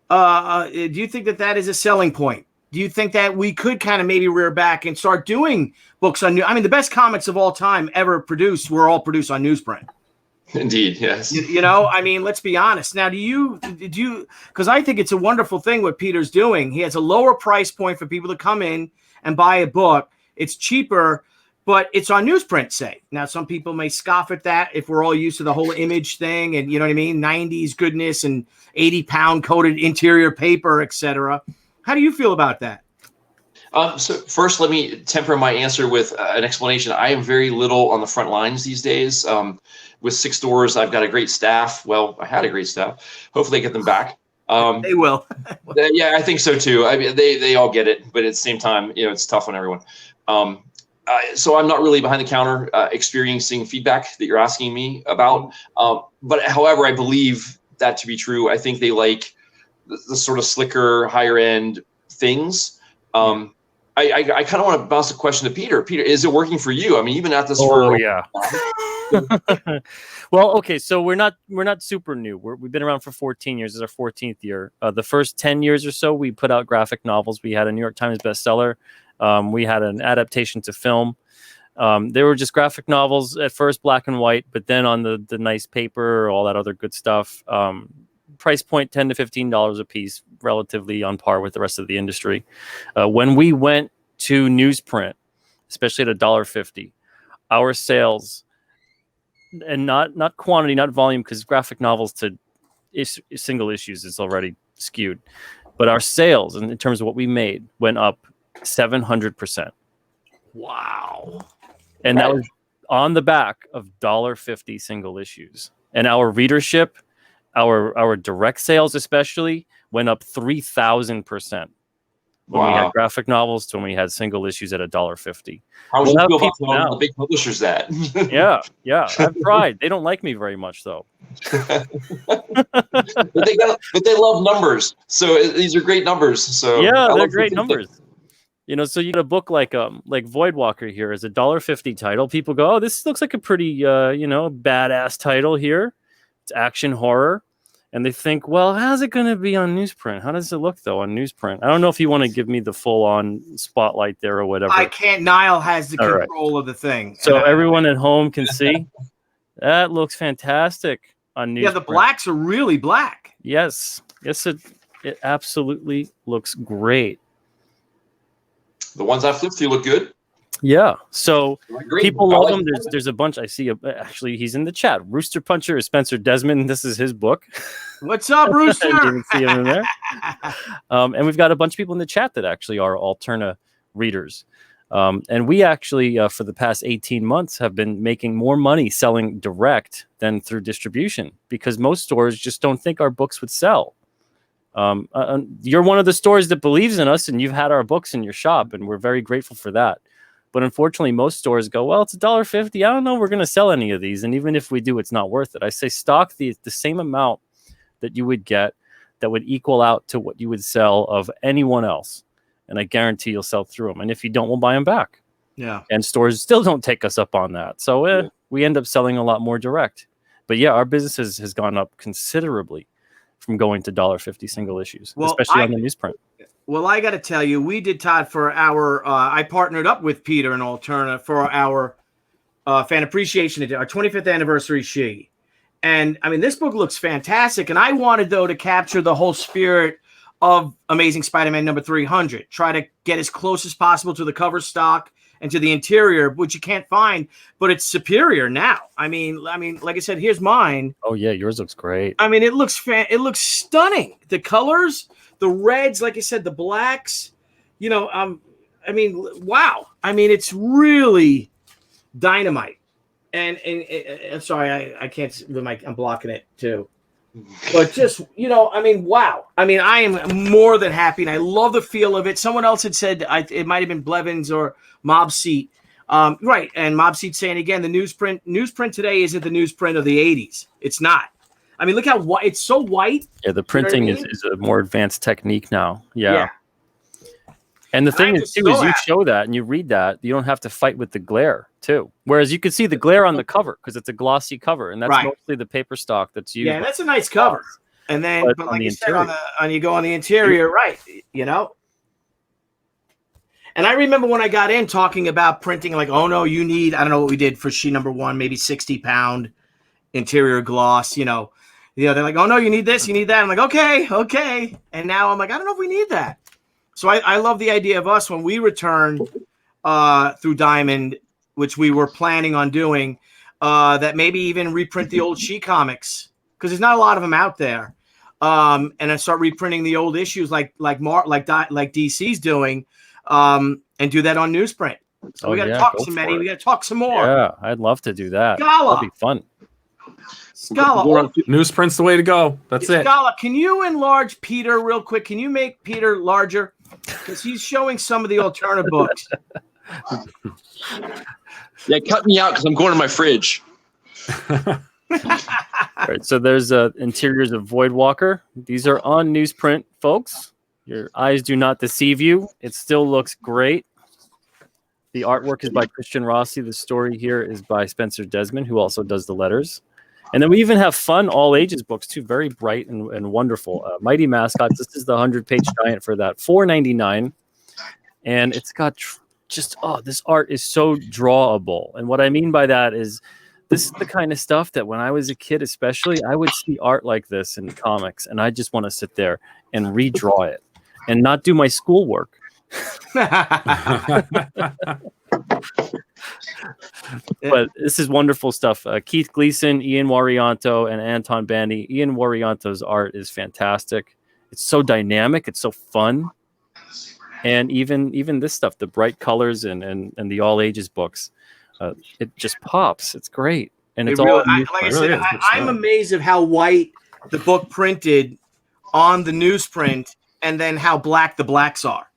that is a selling point? Do you think that we could kind of maybe rear back and start doing books on the best comics of all time ever produced were all produced on newsprint? Indeed, yes. Let's be honest. Now, did you? Because I think it's a wonderful thing what Peter's doing. He has a lower price point for people to come in and buy a book. It's cheaper, but it's on newsprint, say. Now, some people may scoff at that if we're all used to the whole image thing and, 90s goodness and 80-pound coated interior paper, etc. How do you feel about that? So first, let me temper my answer with an explanation. I am very little on the front lines these days. With 6 stores, I've got a great staff. Well, I had a great staff. Hopefully, I get them back. They will. Yeah, I think so too. I mean, they all get it, but at the same time, it's tough on everyone. So I'm not really behind the counter experiencing feedback that you're asking me about. But however, I believe that to be true. I think they like the sort of slicker, higher end things. I kind of want to bounce the question to Peter. Peter, is it working for you? I mean, you've been at this for. Yeah. Well, okay, so we're not super new. We've been around for 14 years. This is our 14th year. The first 10 years or so, we put out graphic novels. We had a New York Times bestseller. We had an adaptation to film. They were just graphic novels at first, black and white, but then on the nice paper, all that other good stuff. Price point $10 to $15 a piece, relatively on par with the rest of the industry. When we went to newsprint, especially at $1.50, our sales, and not quantity, not volume, because graphic novels to single issues is already skewed, but our sales, in terms of what we made, went up 700%. Wow. And that was on the back of $1.50 single issues. And our readership, our direct sales especially, went up 3,000% when we had graphic novels to when we had single issues at $1.50. How would you feel about telling the big publishers that? Yeah. I've tried. They don't like me very much, though. but they love numbers. So these are great numbers. So yeah, they're great numbers. So you get a book like Voidwalker here is $1.50 title. People go, oh, this looks like a pretty badass title here. It's action horror. And they think, well, how's it going to be on newsprint? How does it look, though, on newsprint? I don't know if you want to give me the full-on spotlight there or whatever. I can't. Niall has the control of the thing. So everyone at home can see. That looks fantastic on newsprint. Yeah, the blacks are really black. Yes, it absolutely looks great. The ones I flipped through look good. Yeah, so people love them. There's a bunch. I see. Actually, he's in the chat. Rooster Puncher is Spencer Desmond. This is his book. What's up, Rooster? You can see him in there. And we've got a bunch of people in the chat that actually are Alterna readers. And we actually, for the past 18 months, have been making more money selling direct than through distribution because most stores just don't think our books would sell. You're one of the stores that believes in us, and you've had our books in your shop, and we're very grateful for that. But unfortunately, most stores go, well, it's $1.50. I don't know we're going to sell any of these. And even if we do, it's not worth it. I say stock the same amount that you would get that would equal out to what you would sell of anyone else. And I guarantee you'll sell through them. And if you don't, we'll buy them back. Yeah. And stores still don't take us up on that. So we end up selling a lot more direct. But yeah, our business has gone up considerably from going to $1.50 single issues, especially on the newsprint. Well, I got to tell you, we did, Todd, for our I partnered up with Peter and Alterna for our fan appreciation edition, our 25th anniversary And I mean, this book looks fantastic. And I wanted, though, to capture the whole spirit of Amazing Spider-Man number 300. Try to get as close as possible to the cover stock and to the interior, which you can't find, but it's superior now. I mean, like I said, here's mine. Oh yeah, yours looks great. I mean, it looks stunning. The colors, the reds, like I said, the blacks. I mean, wow. I mean, it's really dynamite. And I'm sorry, I can't. I'm blocking it too. But just, I mean, wow. I mean, I am more than happy, and I love the feel of it. Someone else had said it might have been Blevins or Mob Seat. Right, and Mob Seat saying, again, the newsprint today isn't the newsprint of the 80s. It's not. I mean, look how white. It's so white. Yeah, the printing is a more advanced technique now. Yeah. And the thing is, too, is you show that and you read that, you don't have to fight with the glare, too. Whereas you can see the glare on the cover because it's a glossy cover, and that's mostly the paper stock that's used. Yeah, that's a nice cover. And then, but like you said, you go on the interior, right? And I remember when I got in talking about printing, like, oh no, you need, I don't know what we did for sheet number 1, maybe 60-pound interior gloss. They're like, oh no, you need this, you need that. I'm like, okay. And now I'm like, I don't know if we need that. So I love the idea of us when we return through Diamond, which we were planning on doing, that maybe even reprint the old She comics because there's not a lot of them out there, and then start reprinting the old issues like DC's doing, and do that on newsprint. So we got to talk some, Eddie. We got to talk some more. Yeah, I'd love to do that. Scala. That'd be fun. Scala. Newsprint's the way to go. That's it. Scala, can you enlarge Peter real quick? Can you make Peter larger? Because he's showing some of the alternative books. Yeah, cut me out because I'm going to my fridge. All right, so there's interiors of Voidwalker. These are on newsprint, folks. Your eyes do not deceive you. It still looks great. The artwork is by Christian Rossi. The story here is by Spencer Desmond, who also does the letters. And then we even have fun all ages books too, very bright and wonderful. Mighty Mascots. This is the 100-page giant for that, $4.99, and it's got this art is so drawable. And what I mean by that is, this is the kind of stuff that when I was a kid, especially, I would see art like this in comics, and I just want to sit there and redraw it and not do my schoolwork. But this is wonderful stuff. Keith Gleason, Ian Warianto, and Anton Bandy. Ian Warianto's art is fantastic. It's so dynamic. It's so fun. And even this stuff, the bright colors and the all ages books, it just pops. It's great. And it's all I'm amazed at how white the book printed on the newsprint and then how black the blacks are.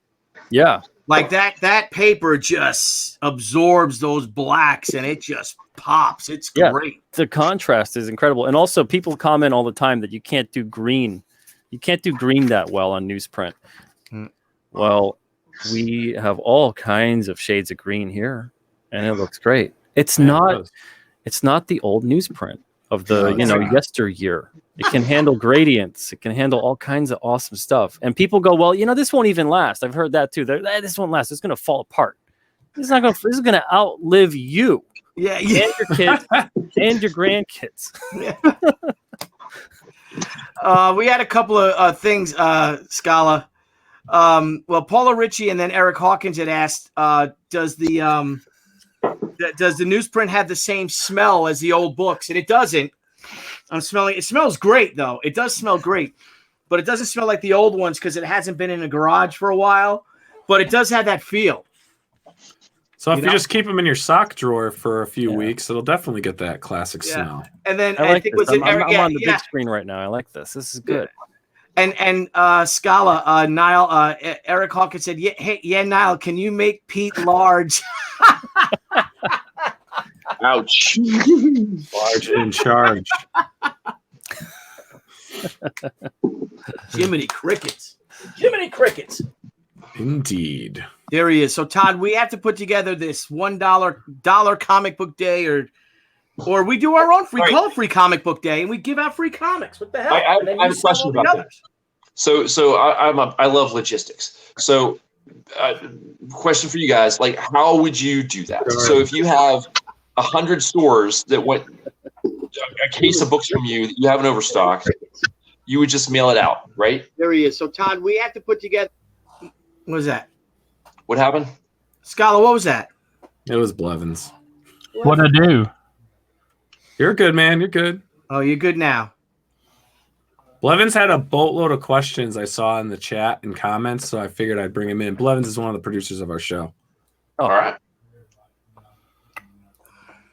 Yeah. Like that paper just absorbs those blacks and it just pops. It's great. The contrast is incredible. And also people comment all the time that you can't do green. You can't do green that well on newsprint. Well, we have all kinds of shades of green here, and it looks great. It's not the old newsprint of the yesteryear. It can handle gradients. It can handle all kinds of awesome stuff. And people go, well, this won't even last. I've heard that too. This won't last. It's going to fall apart. This is going to outlive you. Yeah. And your kids and your grandkids. We had a couple of things, Scala. Well, Paula Ritchie and then Eric Hawkins had asked, does the newsprint have the same smell as the old books? And it doesn't. I'm smelling. It smells great, though. It does smell great, but it doesn't smell like the old ones because it hasn't been in a garage for a while. But it does have that feel. So if you just keep them in your sock drawer for a few weeks, it'll definitely get that classic smell. And then I think I'm on the big screen right now. I like this. This is good. And Scala, Niall, Eric Hawkins said, Niall, can you make Pete large? Ouch. Large in charge. Jiminy Crickets. Jiminy Crickets. Indeed. There he is. So, Todd, we have to put together this $1 comic book day or we do our own call it free comic book day, and we give out free comics. What the hell? I have a question about that. So I love logistics. So, question for you guys: like, how would you do that? So, if you have 100 stores that want a case of books from you that you have in overstock, you would just mail it out, right? There he is. So, Todd, we have to put together. What was that? What happened? Scala, what was that? It was Blevins. What'd I do? You're good, man. You're good. Oh, you're good now. Blevins had a boatload of questions I saw in the chat and comments, so I figured I'd bring him in. Blevins is one of the producers of our show. All right.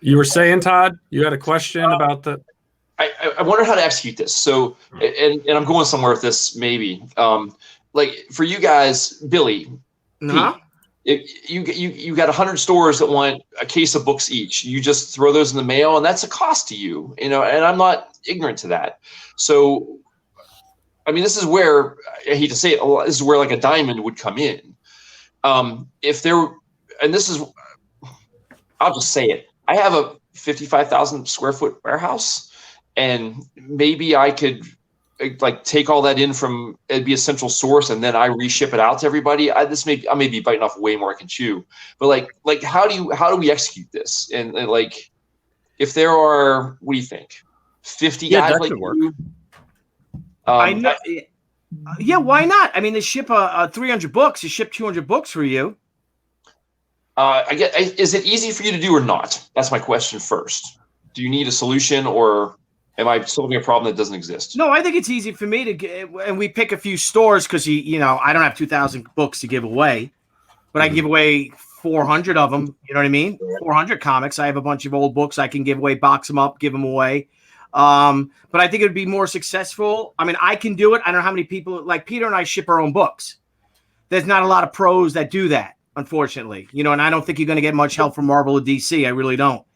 You were saying, Todd, you had a question about the... I wonder how to execute this. So, and I'm going somewhere with this, maybe. Like, for you guys, Billy, Pete, if you got 100 stores that want a case of books each, you just throw those in the mail, and that's a cost to you, and I'm not ignorant to that. So, I mean, this is where, I hate to say it, this is where like a diamond would come in. If there, and this is, I'll just say it. I have a 55,000 square foot warehouse, and maybe I could like take all that in from, it'd be a central source, and then I reship it out to everybody. I may be biting off way more I can chew, but like how do we execute this? And like, if there are, what do you think? 50 guys like you? I know. Yeah, why not? I mean, they ship 300 books. They ship 200 books for you. Is it easy for you to do or not? That's my question first. Do you need a solution, or am I solving a problem that doesn't exist? No, I think it's easy for me to get, and we pick a few stores because I don't have 2,000 books to give away, but I can give away 400 of them. You know what I mean? 400 comics. I have a bunch of old books I can give away, box them up, give them away. But I think it would be more successful. I mean, I can do it. I don't know how many people, like Peter and I ship our own books. There's not a lot of pros that do that, unfortunately. And I don't think you're going to get much help from Marvel or DC. I really don't.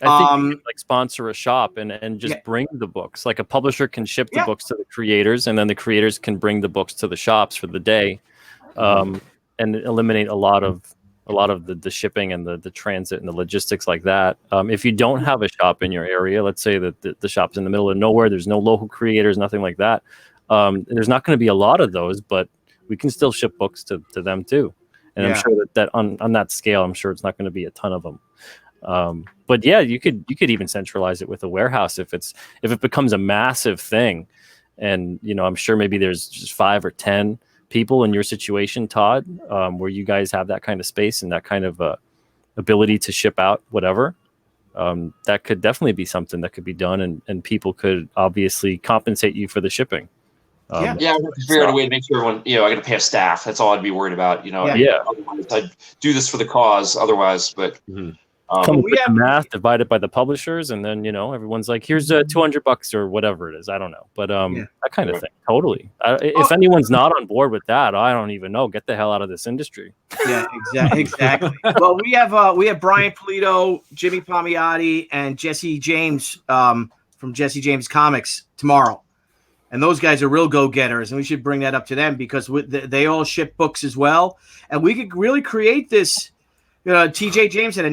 I think you could, like, sponsor a shop and just Yeah. bring the books. Like, a publisher can ship the Yeah. books to the creators, and then the creators can bring the books to the shops for the day, and eliminate a lot of the shipping and the transit and the logistics like that. If you don't have a shop in your area, let's say that the shop's in the middle of nowhere, there's no local creators, nothing like that. There's not going to be a lot of those, but we can still ship books to them too. And Yeah. I'm sure that on that scale, I'm sure it's not going to be a ton of them. But yeah, you could even centralize it with a warehouse if it becomes a massive thing. And, I'm sure maybe there's just 5 or 10 people in your situation, Todd, where you guys have that kind of space and that kind of ability to ship out whatever. That could definitely be something that could be done, and people could obviously compensate you for the shipping. Yeah, I have to figure out a way to make sure everyone, I got to pay a staff. That's all I'd be worried about. Yeah. I'd do this for the cause otherwise, but come with the math, divide it by the publishers, and then everyone's like, here's $200 or whatever it is. I don't know, but that kind of thing. Totally. If anyone's not on board with that, I don't even know. Get the hell out of this industry. Yeah, exactly. Well, we have Brian Polito, Jimmy Palmiotti, and Jesse James from Jesse James Comics tomorrow. And those guys are real go-getters, and we should bring that up to them because they all ship books as well. And we could really create this. TJ James had the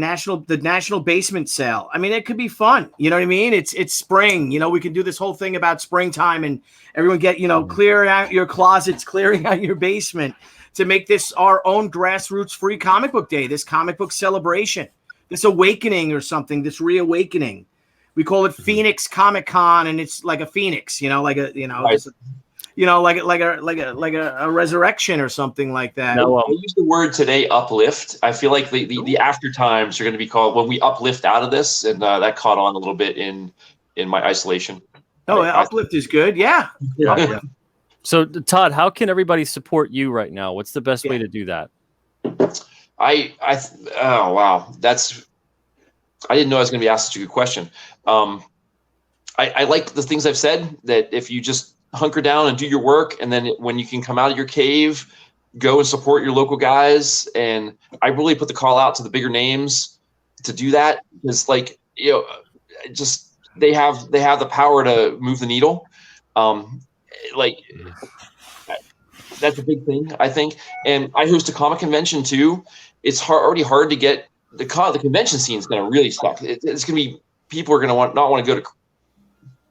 national basement sale. I mean, it could be fun. You know what I mean? It's spring. We can do this whole thing about springtime and everyone get, clearing out your closets, clearing out your basement to make this our own grassroots free comic book day, this comic book celebration, this awakening or something, this reawakening. We call it Phoenix Comic Con, and it's like a phoenix, like a, Right. like a resurrection or something like that. No, I use the word today, uplift. I feel like the after times are going to be called when we uplift out of this, and that caught on a little bit in my isolation. Uplift is good. Yeah. Uplift. So, Todd, how can everybody support you right now? What's the best way to do that? Oh wow, I didn't know I was going to be asked such a good question. I like the things I've said, that if you just hunker down and do your work, and then when you can come out of your cave, go and support your local guys. And I really put the call out to the bigger names to do that, because just they have the power to move the needle. That's a big thing, I think. And I host a comic convention too. It's already hard to get the convention scene is going to really suck. It's going to be, people are going to not want to go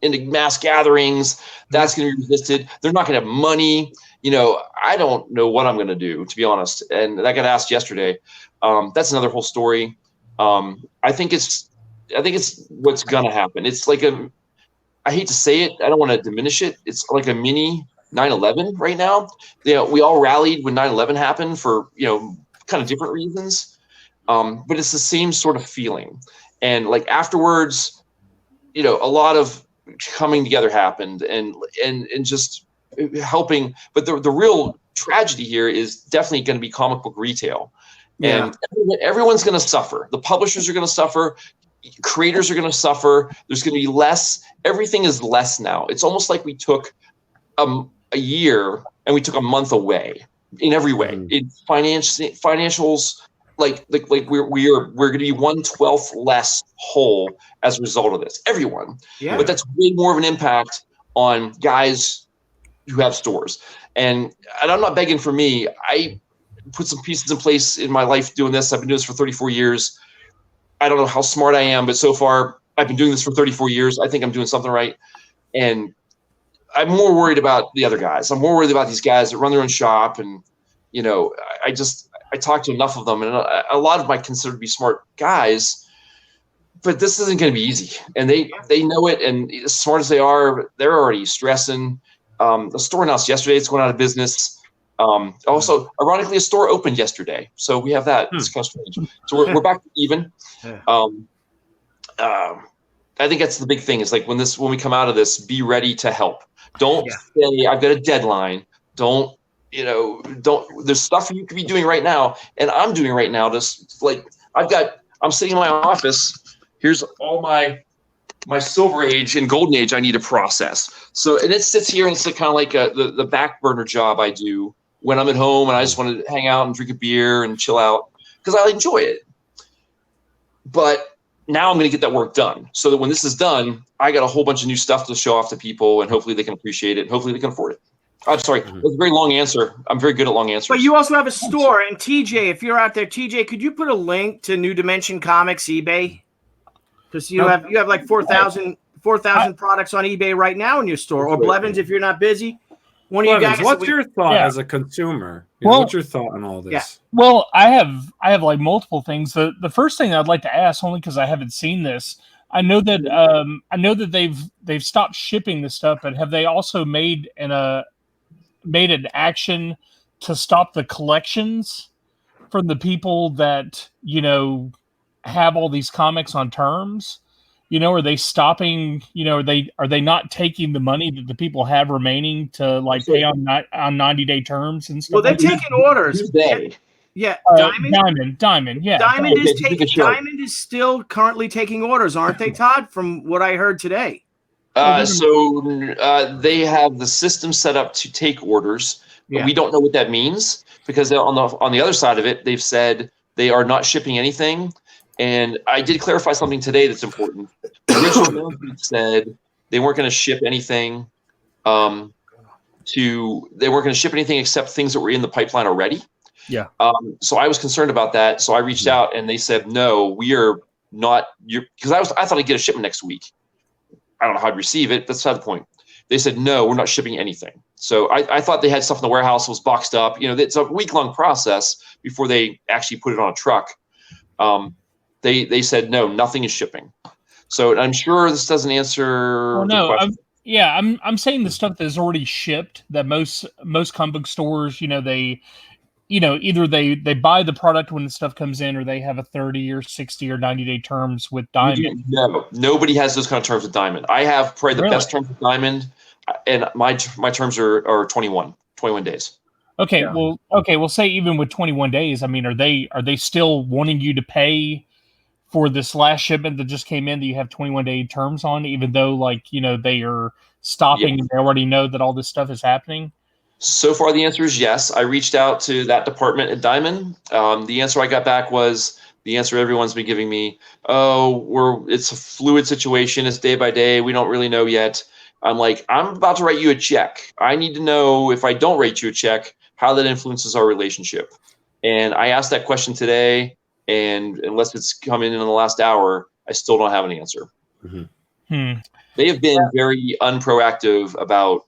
into mass gatherings. That's going to be resisted. They're not going to have money. I don't know what I'm going to do, to be honest. And I got asked yesterday. That's another whole story. I think it's what's going to happen. It's like I hate to say it, I don't want to diminish it. It's like a mini 9/11 right now. We all rallied when 9/11 happened for, kind of different reasons. But it's the same sort of feeling. And like afterwards, a lot of coming together happened and just helping. But the real tragedy here is definitely going to be comic book retail. Yeah. And everyone's going to suffer. The publishers are going to suffer. Creators are going to suffer. There's going to be less. Everything is less now. It's almost like we took a year and we took a month away in every way. In financials. Like we're going to be 1/12 less whole as a result of this. Everyone, but that's way more of an impact on guys who have stores. And I'm not begging for me. I put some pieces in place in my life doing this. I've been doing this for 34 years. I don't know how smart I am, but so far I've been doing this for 34 years. I think I'm doing something right. And I'm more worried about the other guys. I'm more worried about these guys that run their own shop. And I talked to enough of them, and a lot of them I consider to be smart guys, but this isn't going to be easy. And they know it. And as smart as they are, they're already stressing. The store announced yesterday it's going out of business. Also, ironically, a store opened yesterday, so we have that. It's kind of strange. So we're back to even. I think that's the big thing. Is like when we come out of this, be ready to help. Don't say I've got a deadline. Don't. There's stuff you could be doing right now, and I'm doing right now. Just like I'm sitting in my office. Here's all my Silver Age and Golden Age I need to process. So, and it sits here, and it's kind of like the back burner job I do when I'm at home and I just want to hang out and drink a beer and chill out because I enjoy it. But now I'm going to get that work done so that when this is done, I got a whole bunch of new stuff to show off to people, and hopefully they can appreciate it, and hopefully they can afford it. I'm sorry, that's a very long answer. I'm very good at long answers. But you also have a store, and TJ, if you're out there, TJ, could you put a link to New Dimension Comics eBay? Because you have like 4,000 products on eBay right now in your store. Or Blevins, if you're not busy. One of you guys. What's your thought as a consumer? What's your thought on all this? Yeah. Well, I have like multiple things. The first thing I'd like to ask, only because I haven't seen this, I know that they've stopped shipping this stuff, but have they also made an action to stop the collections from the people that have all these comics on terms? Are they stopping? Are they not taking the money that the people have remaining to like pay on 90-day terms and stuff? Well, they're taking orders. Yeah, Diamond. Yeah, Diamond is still currently taking orders, aren't they, Todd? From what I heard today. So they have the system set up to take orders. But we don't know what that means because on the other side of it, they've said they are not shipping anything. And I did clarify something today that's important. The original announcement said they weren't going to ship anything. They weren't going to ship anything except things that were in the pipeline already. Yeah. So I was concerned about that. So I reached out and they said, no, we are not. Because I thought I'd get a shipment next week. I don't know how I'd receive it. That's not the point. They said, no, we're not shipping anything. So I thought they had stuff in the warehouse that was boxed up. It's a week-long process before they actually put it on a truck. They said, no, nothing is shipping. So I'm sure this doesn't answer the question. I'm saying the stuff that is already shipped, that most comic book stores, either they buy the product when the stuff comes in, or they have a 30 or 60 or 90-day terms with Diamond. No, nobody has those kind of terms with Diamond. I have probably the best terms with Diamond, and my terms are 21 days. Okay, yeah. Well, say even with 21 days, I mean, are they still wanting you to pay for this last shipment that just came in that you have 21-day terms on, even though they are stopping and they already know that all this stuff is happening? So far, the answer is yes. I reached out to that department at Diamond. The answer I got back was the answer everyone's been giving me. It's a fluid situation. It's day by day. We don't really know yet. I'm like, I'm about to write you a check. I need to know if I don't write you a check, how that influences our relationship. And I asked that question today, and unless it's come in the last hour, I still don't have an answer. Mm-hmm. They have been very unproactive about.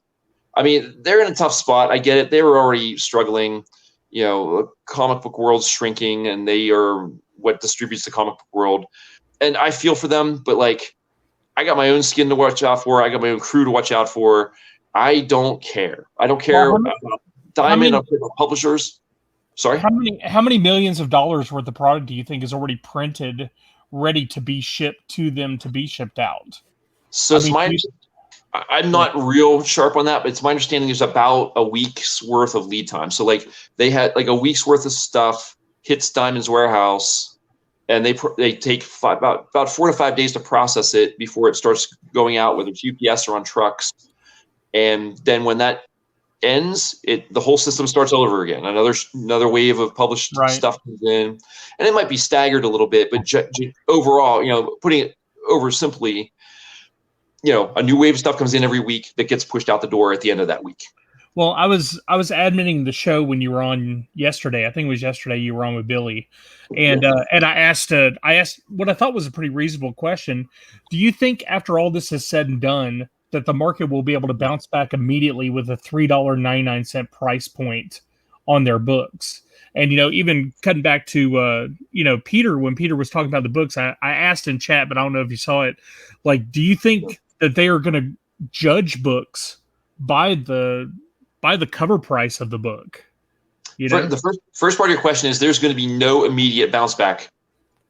I mean, they're in a tough spot. I get it. They were already struggling. The comic book world's shrinking, and they are what distributes the comic book world. And I feel for them, but I got my own skin to watch out for. I got my own crew to watch out for. I don't care. I don't care about Diamond or publishers. Sorry? How many millions of dollars worth of product do you think is already printed, ready to be shipped to them to be shipped out? So I'm not real sharp on that, but it's my understanding there's about a week's worth of lead time. So they had a week's worth of stuff hits Diamond's warehouse, and they take about 4 to 5 days to process it before it starts going out, whether it's UPS or on trucks. And then when that ends, the whole system starts all over again. Another wave of published stuff comes in, and it might be staggered a little bit, but overall, putting it over simply, a new wave of stuff comes in every week that gets pushed out the door at the end of that week. Well, I was adminning the show when you were on yesterday. I think it was yesterday you were on with Billy, and I asked what I thought was a pretty reasonable question. Do you think after all this is said and done that the market will be able to bounce back immediately with a $3.99 price point on their books? And, even cutting back to, Peter, when Peter was talking about the books, I asked in chat, but I don't know if you saw it. Do you think that they are going to judge books by the cover price of the book? The first part of your question is there's going to be no immediate bounce back,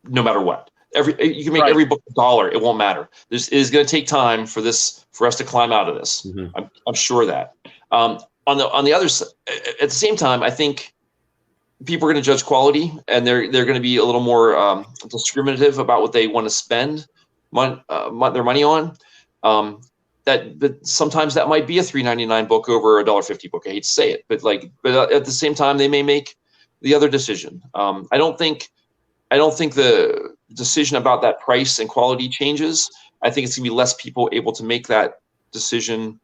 no matter what. You can make every book $1. It won't matter. It is going to take time for us to climb out of this. Mm-hmm. I'm sure of that. On the other side, at the same time, I think people are going to judge quality, and they're going to be a little more discriminative about what they want to spend their money on. But sometimes that might be a $3.99 book over a $1.50 book. I hate to say it, but at the same time, they may make the other decision. I don't think the decision about that price and quality changes, I think it's gonna be less people able to make that decision,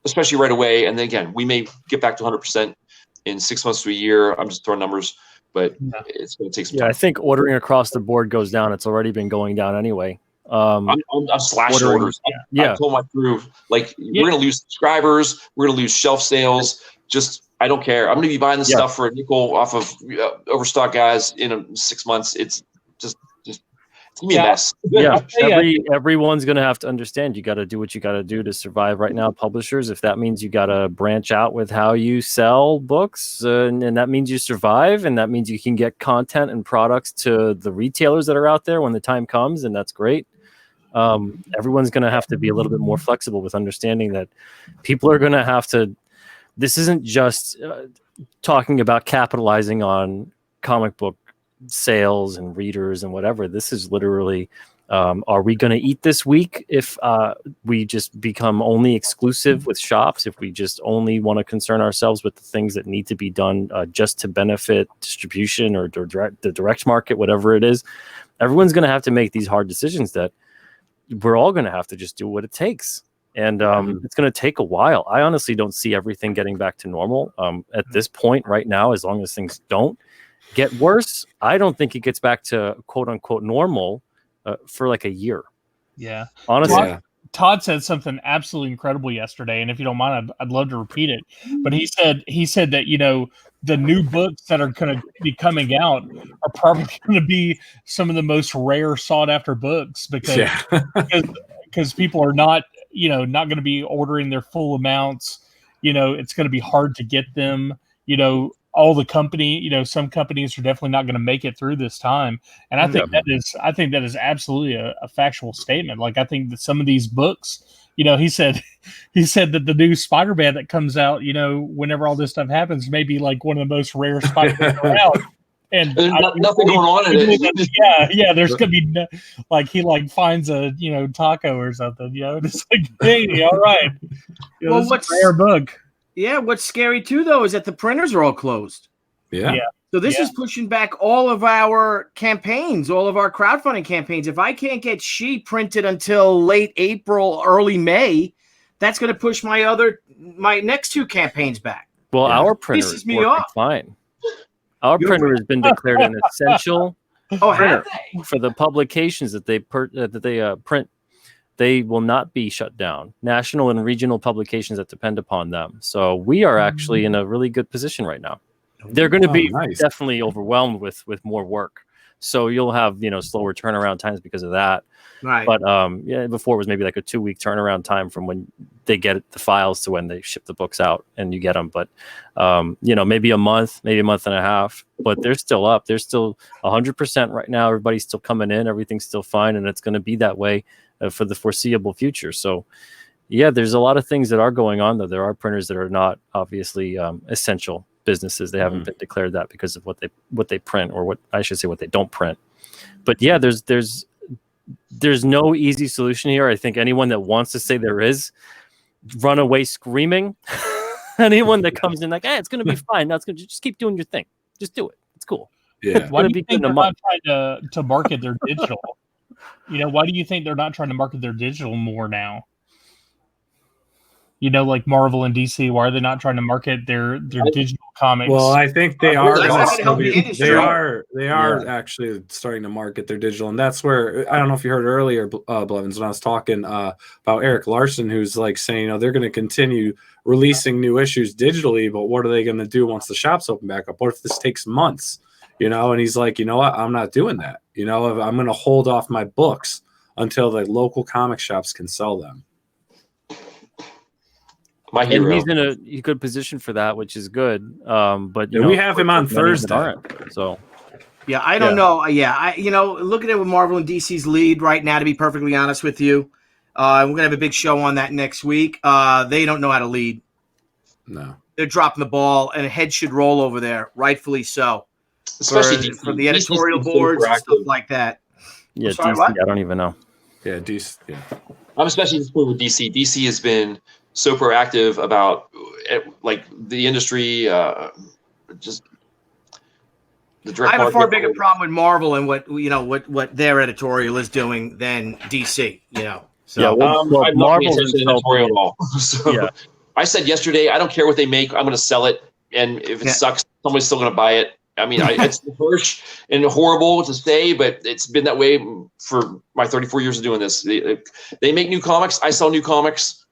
especially right away. And then again, we may get back to 100% in 6 months to a year. I'm just throwing numbers, but it's going to take some time. I think ordering across the board goes down. It's already been going down anyway. I'm slashing orders. I told my crew, like, we're going to lose subscribers. We're going to lose shelf sales. Just, I don't care. I'm going to be buying the stuff for a nickel off of Overstock guys in 6 months. It's just it's going to be a mess. Everyone's going to have to understand you got to do what you got to do to survive right now. Publishers, if that means you got to branch out with how you sell books, and that means you survive, and that means you can get content and products to the retailers that are out there when the time comes, and that's great. Everyone's going to have to be a little bit more flexible with understanding that people are going to have to. This isn't just talking about capitalizing on comic book sales and readers and whatever. This is literally, are we going to eat this week if we just become only exclusive with shops, if we just only want to concern ourselves with the things that need to be done just to benefit distribution or the direct market, whatever it is. Everyone's going to have to make these hard decisions that we're all going to have to just do what it takes. And it's going to take a while. I honestly don't see everything getting back to normal at this point right now, as long as things don't get worse. I don't think it gets back to quote unquote normal for like a year. Yeah. Honestly. Todd said something absolutely incredible yesterday. And if you don't mind, I'd love to repeat it. But he said that, you know, the new books that are going to be coming out are probably going to be some of the most rare sought after books because people are not going to be ordering their full amounts. You know, it's going to be hard to get them, you know, some companies are definitely not going to make it through this time. And I think that is absolutely a factual statement. Like, I think that some of these books, you know, he said that the new Spider-Man that comes out, you know, whenever all this stuff happens, may be like one of the most rare Spider-Man around. And there's nothing going on in it. Yeah, there's gonna be he finds a taco or something, just like, hey, all right. Well, what's a rare book? Yeah, what's scary too though is that the printers are all closed. Yeah. So this is pushing back all of our campaigns, all of our crowdfunding campaigns. If I can't get She printed until late April, early May, that's going to push my next two campaigns back. Well, our printer is working fine. Our printer has been declared an essential printer for the publications that they print. They will not be shut down. National and regional publications that depend upon them. So we are actually in a really good position right now. They're going to be definitely overwhelmed with more work. So you'll have, slower turnaround times because of that. Right. But before it was maybe like a 2-week turnaround time from when they get the files to when they ship the books out and you get them. But, maybe a month, maybe a month and a half, but they're still up. They're still 100% right now. Everybody's still coming in. Everything's still fine. And it's going to be that way for the foreseeable future. So, yeah, there's a lot of things that are going on, though. There are printers that are not obviously essential businesses. They haven't been declared that because of what they print, or what they don't print. But yeah, there's no easy solution here. I think anyone that wants to say there is, run away screaming. Anyone that comes in like, hey, it's going to be fine. No, it's going to just keep doing your thing. Just do it. It's cool. Yeah. Why do you think they're not trying to market their digital? Why do you think they're not trying to market their digital more now? Like Marvel and DC, why are they not trying to market their digital comics? Well, I think they are. They are Yeah. actually starting to market their digital, and that's where I don't know if you heard earlier, Blevins, when I was talking about Eric Larson, who's like saying, they're going to continue releasing new issues digitally, but what are they going to do once the shops open back up? What if this takes months? And he's like, what? I'm not doing that. I'm going to hold off my books until the local comic shops can sell them. My hero. And he's in a good position for that, which is good. But we have him on Thursday. So yeah, I don't know. Yeah, looking at with Marvel and DC's lead right now, to be perfectly honest with you, we're gonna have a big show on that next week. They don't know how to lead. No, they're dropping the ball, and heads should roll over there, rightfully so. Especially from the editorial boards and stuff like that. Yeah, sorry, DC, what? I don't even know. Yeah, DC. Yeah, I'm especially disappointed with DC. DC has been so proactive about like the industry, just The direct I have a far market- bigger problem with Marvel and what their editorial is doing than DC. So Yeah, well, I'm not paying Marvel's attention to the itself editorial is- at all. So Yeah. I said yesterday, I don't care what they make. I'm going to sell it, and if it Yeah. sucks, somebody's still going to buy it. I mean, it's harsh and horrible to say, but it's been that way for my 34 years of doing this. They make new comics. I sell new comics.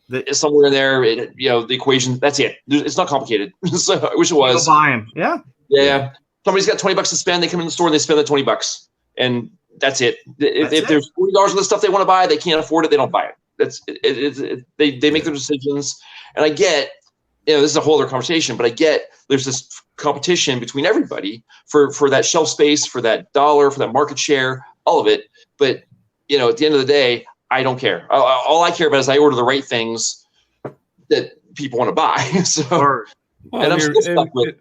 It's somewhere in there, the equation. That's it. It's not complicated. So I wish it was. Go buy them. Yeah. Yeah. Somebody's got $20 to spend. They come in the store and they spend the $20, and that's it. If there's $40 worth of stuff they want to buy, they can't afford it. They don't buy it. That's it. They make their decisions, and I get. This is a whole other conversation, but I get there's this competition between everybody for that shelf space, for that dollar, for that market share, all of it. But at the end of the day, I don't care. All I care about is I order the right things that people want to buy. So, and I'm still stuck with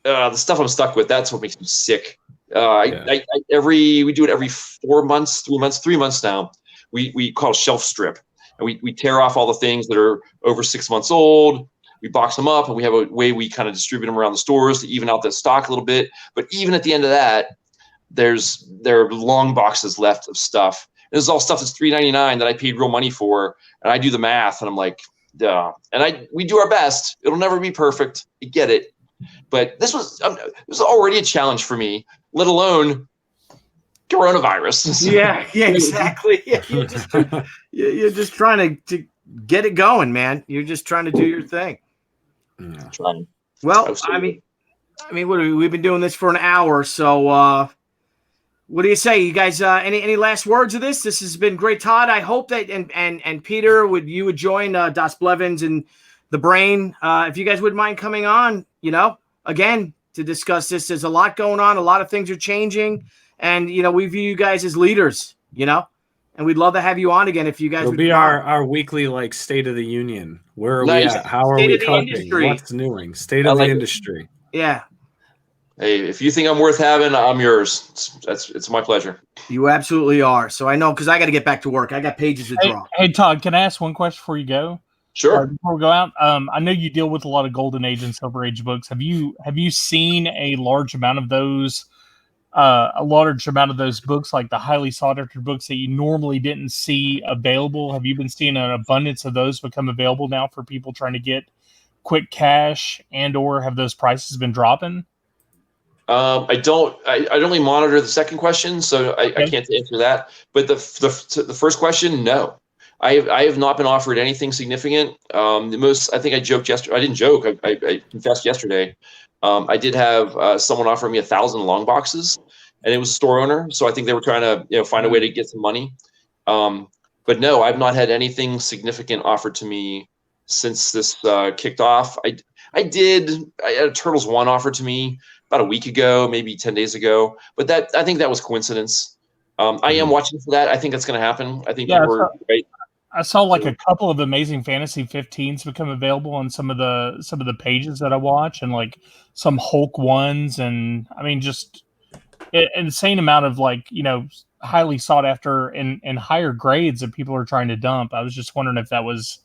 the stuff I'm stuck with. That's what makes me sick. We do it every 4 months, 3 months now. We call it shelf strip, and we tear off all the things that are over 6 months old. We box them up, and we have a way we kind of distribute them around the stores to even out the stock a little bit. But even at the end of that, there are long boxes left of stuff. This is all stuff that's $3.99 that I paid real money for, and I do the math, and I'm like, duh. And we do our best. It'll never be perfect. I get it, but this was already a challenge for me, let alone coronavirus. Yeah, exactly. Yeah, you're just trying to get it going, man. You're just trying to do your thing. Trying. Well, I mean, we've been doing this for an hour, so what do you say? You guys, any last words of this? This has been great, Todd. I hope that and Peter, you would join Das Blevins and the Brain. If you guys wouldn't mind coming on, again to discuss this. There's a lot going on. A lot of things are changing, and we view you guys as leaders. And we'd love to have you on again if you guys It'll would be come on. our weekly State of the Union. Where are Nice. we at? How are State we of the coping? industry. What's newing? State of the industry. Yeah, Hey, if you think I'm worth having, I'm yours. It's my pleasure. you absolutely are. So I know because I got to get back to work. I got pages to draw. Hey, Todd, can I ask one question before you go? Sure. Before we go out, I know you deal with a lot of Golden Age and Silver Age books. Have you seen a large amount of those? A large amount of those books, like the highly sought after books that you normally didn't see available. Have you been seeing an abundance of those become available now for people trying to get quick cash, and or have those prices been dropping? I don't really monitor the second question, so I can't answer that. But the first question, no. I have not been offered anything significant. The most, I think I joked yesterday. I didn't joke. I confessed yesterday. I did have someone offer me 1,000 long boxes, and it was a store owner. So I think they were trying to find a way to get some money. But no, I've not had anything significant offered to me since this kicked off. I had a Turtles 1 offered to me about a week ago, maybe 10 days ago. But I think that was coincidence. I am watching for that. I think that's going to happen. I think right. I saw like a couple of Amazing Fantasy 15s become available on some of the pages that I watch, and like some Hulk ones, and I mean just an insane amount of highly sought after and higher grades that people are trying to dump. I was just wondering if that was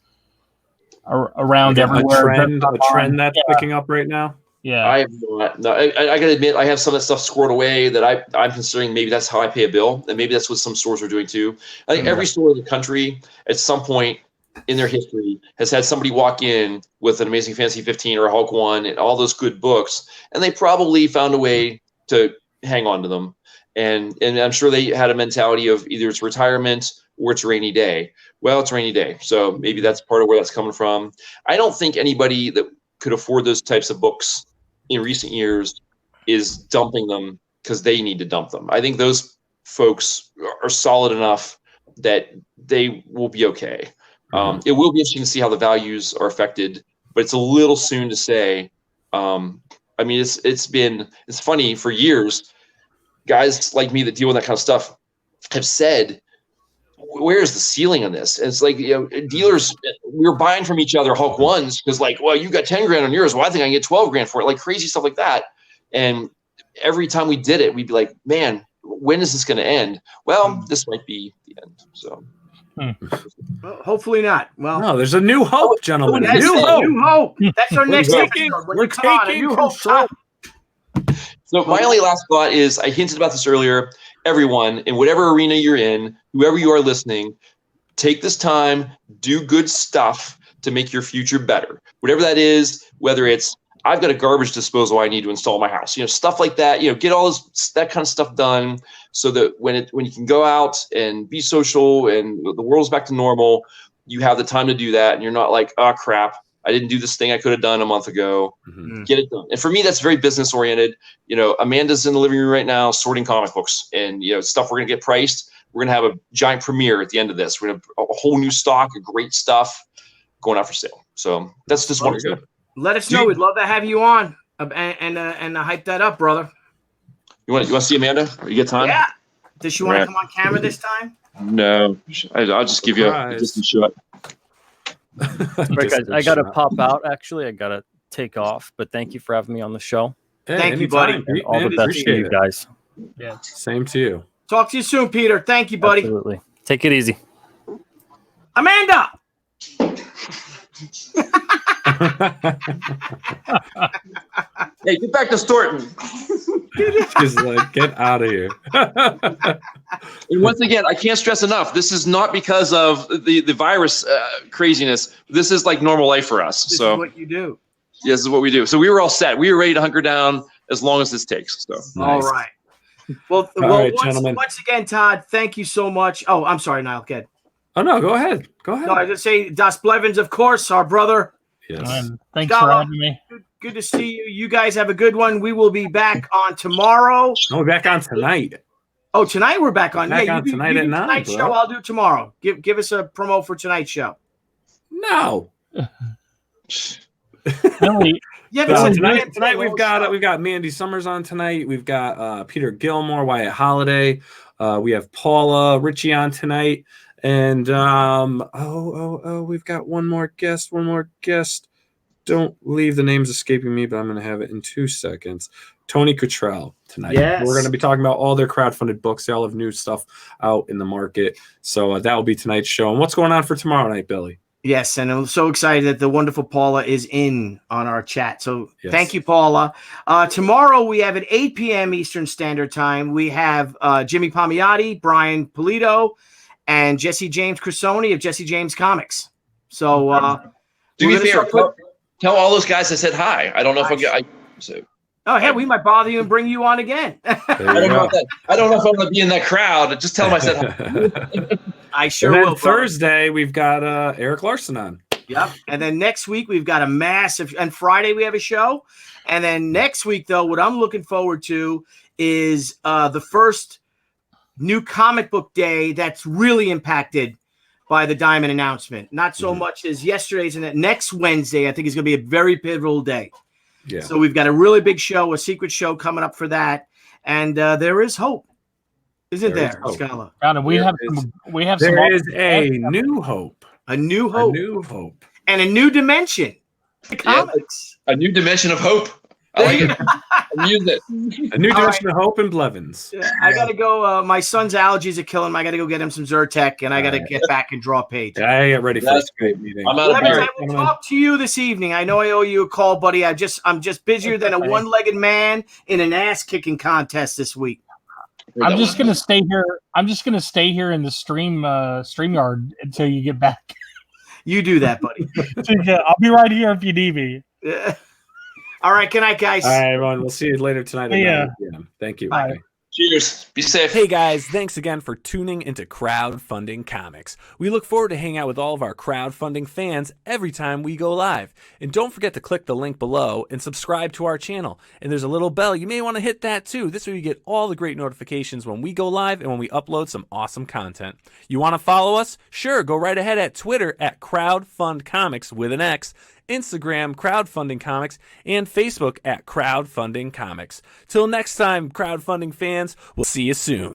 around everywhere. A trend that's picking up right now. Yeah, I have not. No, I got to admit, I have some of that stuff squirreled away that I'm considering maybe that's how I pay a bill, and maybe that's what some stores are doing too. I think every store in the country at some point in their history has had somebody walk in with an Amazing Fantasy 15 or a Hulk 1 and all those good books, and they probably found a way to hang on to them. And I'm sure they had a mentality of either it's retirement or it's a rainy day. Well, it's a rainy day, so maybe that's part of where that's coming from. I don't think anybody that could afford those types of books in recent years is dumping them because they need to dump them. I think those folks are solid enough that they will be okay. It will be interesting to see how the values are affected, but it's a little soon to say. I mean, it's funny, for years, guys like me that deal with that kind of stuff have said, where's the ceiling on this? And it's like, dealers, we were buying from each other Hulk 1s because well, you got 10 grand on yours. Well, I think I can get 12 grand for it. Like crazy stuff like that. And every time we did it, we'd be like, man, when is this going to end? Well, this might be the end. So Well, hopefully not. Well, No, there's a new hope, gentlemen. that's New it. hope. New hope. That's our next taking- episode. When we're you come on, a taking new hope. control. So my only last thought is, I hinted about this earlier. Everyone, in whatever arena you're in, whoever you are listening, take this time, do good stuff to make your future better. Whatever that is, whether it's I've got a garbage disposal I need to install in my house, stuff like that. Get all that kind of stuff done, so that when you can go out and be social and the world's back to normal, you have the time to do that, and you're not like, oh crap, I didn't do this thing I could have done a month ago. Mm-hmm. Get it done. And for me, that's very business oriented. Amanda's in the living room right now sorting comic books, and stuff we're gonna get priced. We're gonna have a giant premiere at the end of this. We're gonna have a whole new stock of great stuff going out for sale. So that's just one. Let us know. We'd love to have you on and hype that up, brother. You want to see Amanda? You get time? Yeah. Does she want to come on camera this time? No, I'll just give you a distant shot. Right, guys, I gotta pop out. Actually, I gotta take off. But thank you for having me on the show. Yeah, thank you, buddy. And all the best to you guys. Yeah. Same to you. Talk to you soon, Peter. Thank you, buddy. Absolutely. Take it easy. Amanda. Hey, get back to Storton. She's like, get out of here. And once again, I can't stress enough, this is not because of the virus craziness. This is like normal life for us. This so is what you do. Yeah, this is what we do. So we were all set. We were ready to hunker down as long as this takes. So Nice. All right. Well, gentlemen. once again, Todd, thank you so much. Oh, I'm sorry, Niall. Go ahead. Oh no, go ahead. Go ahead. No, I just say Das Blevins, of course, our brother. Yes. Thanks for having me. Good to see you. You guys have a good one. We will be back on tomorrow. No, we're back on tonight. Oh, tonight we're back on. Back on tonight you at do 9, tonight's bro. show. I'll do tomorrow. Give us a promo for tonight's show. No. Really? Yeah, No, but tonight we've got Mandy Summers on tonight. We've got Peter Gilmore, Wyatt Holiday. We have Paula Ritchie on tonight, and we've got one more guest. Don't leave, the name's escaping me, but I'm going to have it in 2 seconds. Tony Cottrell tonight. Yes. We're going to be talking about all their crowdfunded books. They all have new stuff out in the market, so that will be tonight's show. And what's going on for tomorrow night, Billy? Yes, and I'm so excited that the wonderful Paula is in on our chat. So Yes. Thank you, Paula. Tomorrow we have at 8 p.m. Eastern Standard Time, we have Jimmy Palmiotti, Brian Polito, and Jesse James Crisoni of Jesse James Comics. So do me a we're gonna favor. start Tell all those guys I said hi. I don't know if we might bother you and bring you on again. I don't know if I'm going to be in that crowd. Just tell them I said hi. I sure And then will. brother. Thursday we've got Eric Larson on. Yep. And then next week we've got a massive, and Friday we have a show. And then next week, though, what I'm looking forward to is the first new comic book day that's really impacted by the Diamond announcement. Not so much as yesterday's, and that next Wednesday, I think is going to be a very pivotal day. Yeah. So we've got a really big show, a secret show coming up for that. And there is hope. Isn't There is there, hope. Scala? God, we have some. There is a new hope. A new hope. A new hope. And a new dimension. The comics. A new dimension of hope. I like it. I'm using it. A new All dimension of hope in Blevins. Yeah, I got to go. My son's allergies are killing him. I got to go get him some Zyrtec, and I got to get back and draw a page. I get ready for That's this great meeting. I'm out of Blevins, beer. I will talk to you this evening. I know I owe you a call, buddy. I'm just busier than a one-legged man in an ass-kicking contest this week. I'm just gonna stay here. I'm just gonna stay here in the StreamYard until you get back. You do that, buddy. I'll be right here if you need me. All right, good night, guys. All right, everyone. We'll see you later tonight. At Yeah. 9 p.m. Thank you. Bye. Bye. Cheers. Be safe. Hey guys, thanks again for tuning into Crowdfunding Comics. We look forward to hanging out with all of our crowdfunding fans every time we go live. And don't forget to click the link below and subscribe to our channel. And there's a little bell. You may want to hit that too. This way you get all the great notifications when we go live and when we upload some awesome content. You want to follow us? Sure, go right ahead at Twitter at CrowdFundComics with an X, Instagram, Crowdfunding Comics, and Facebook at Crowdfunding Comics. Till next time, crowdfunding fans, we'll see you soon.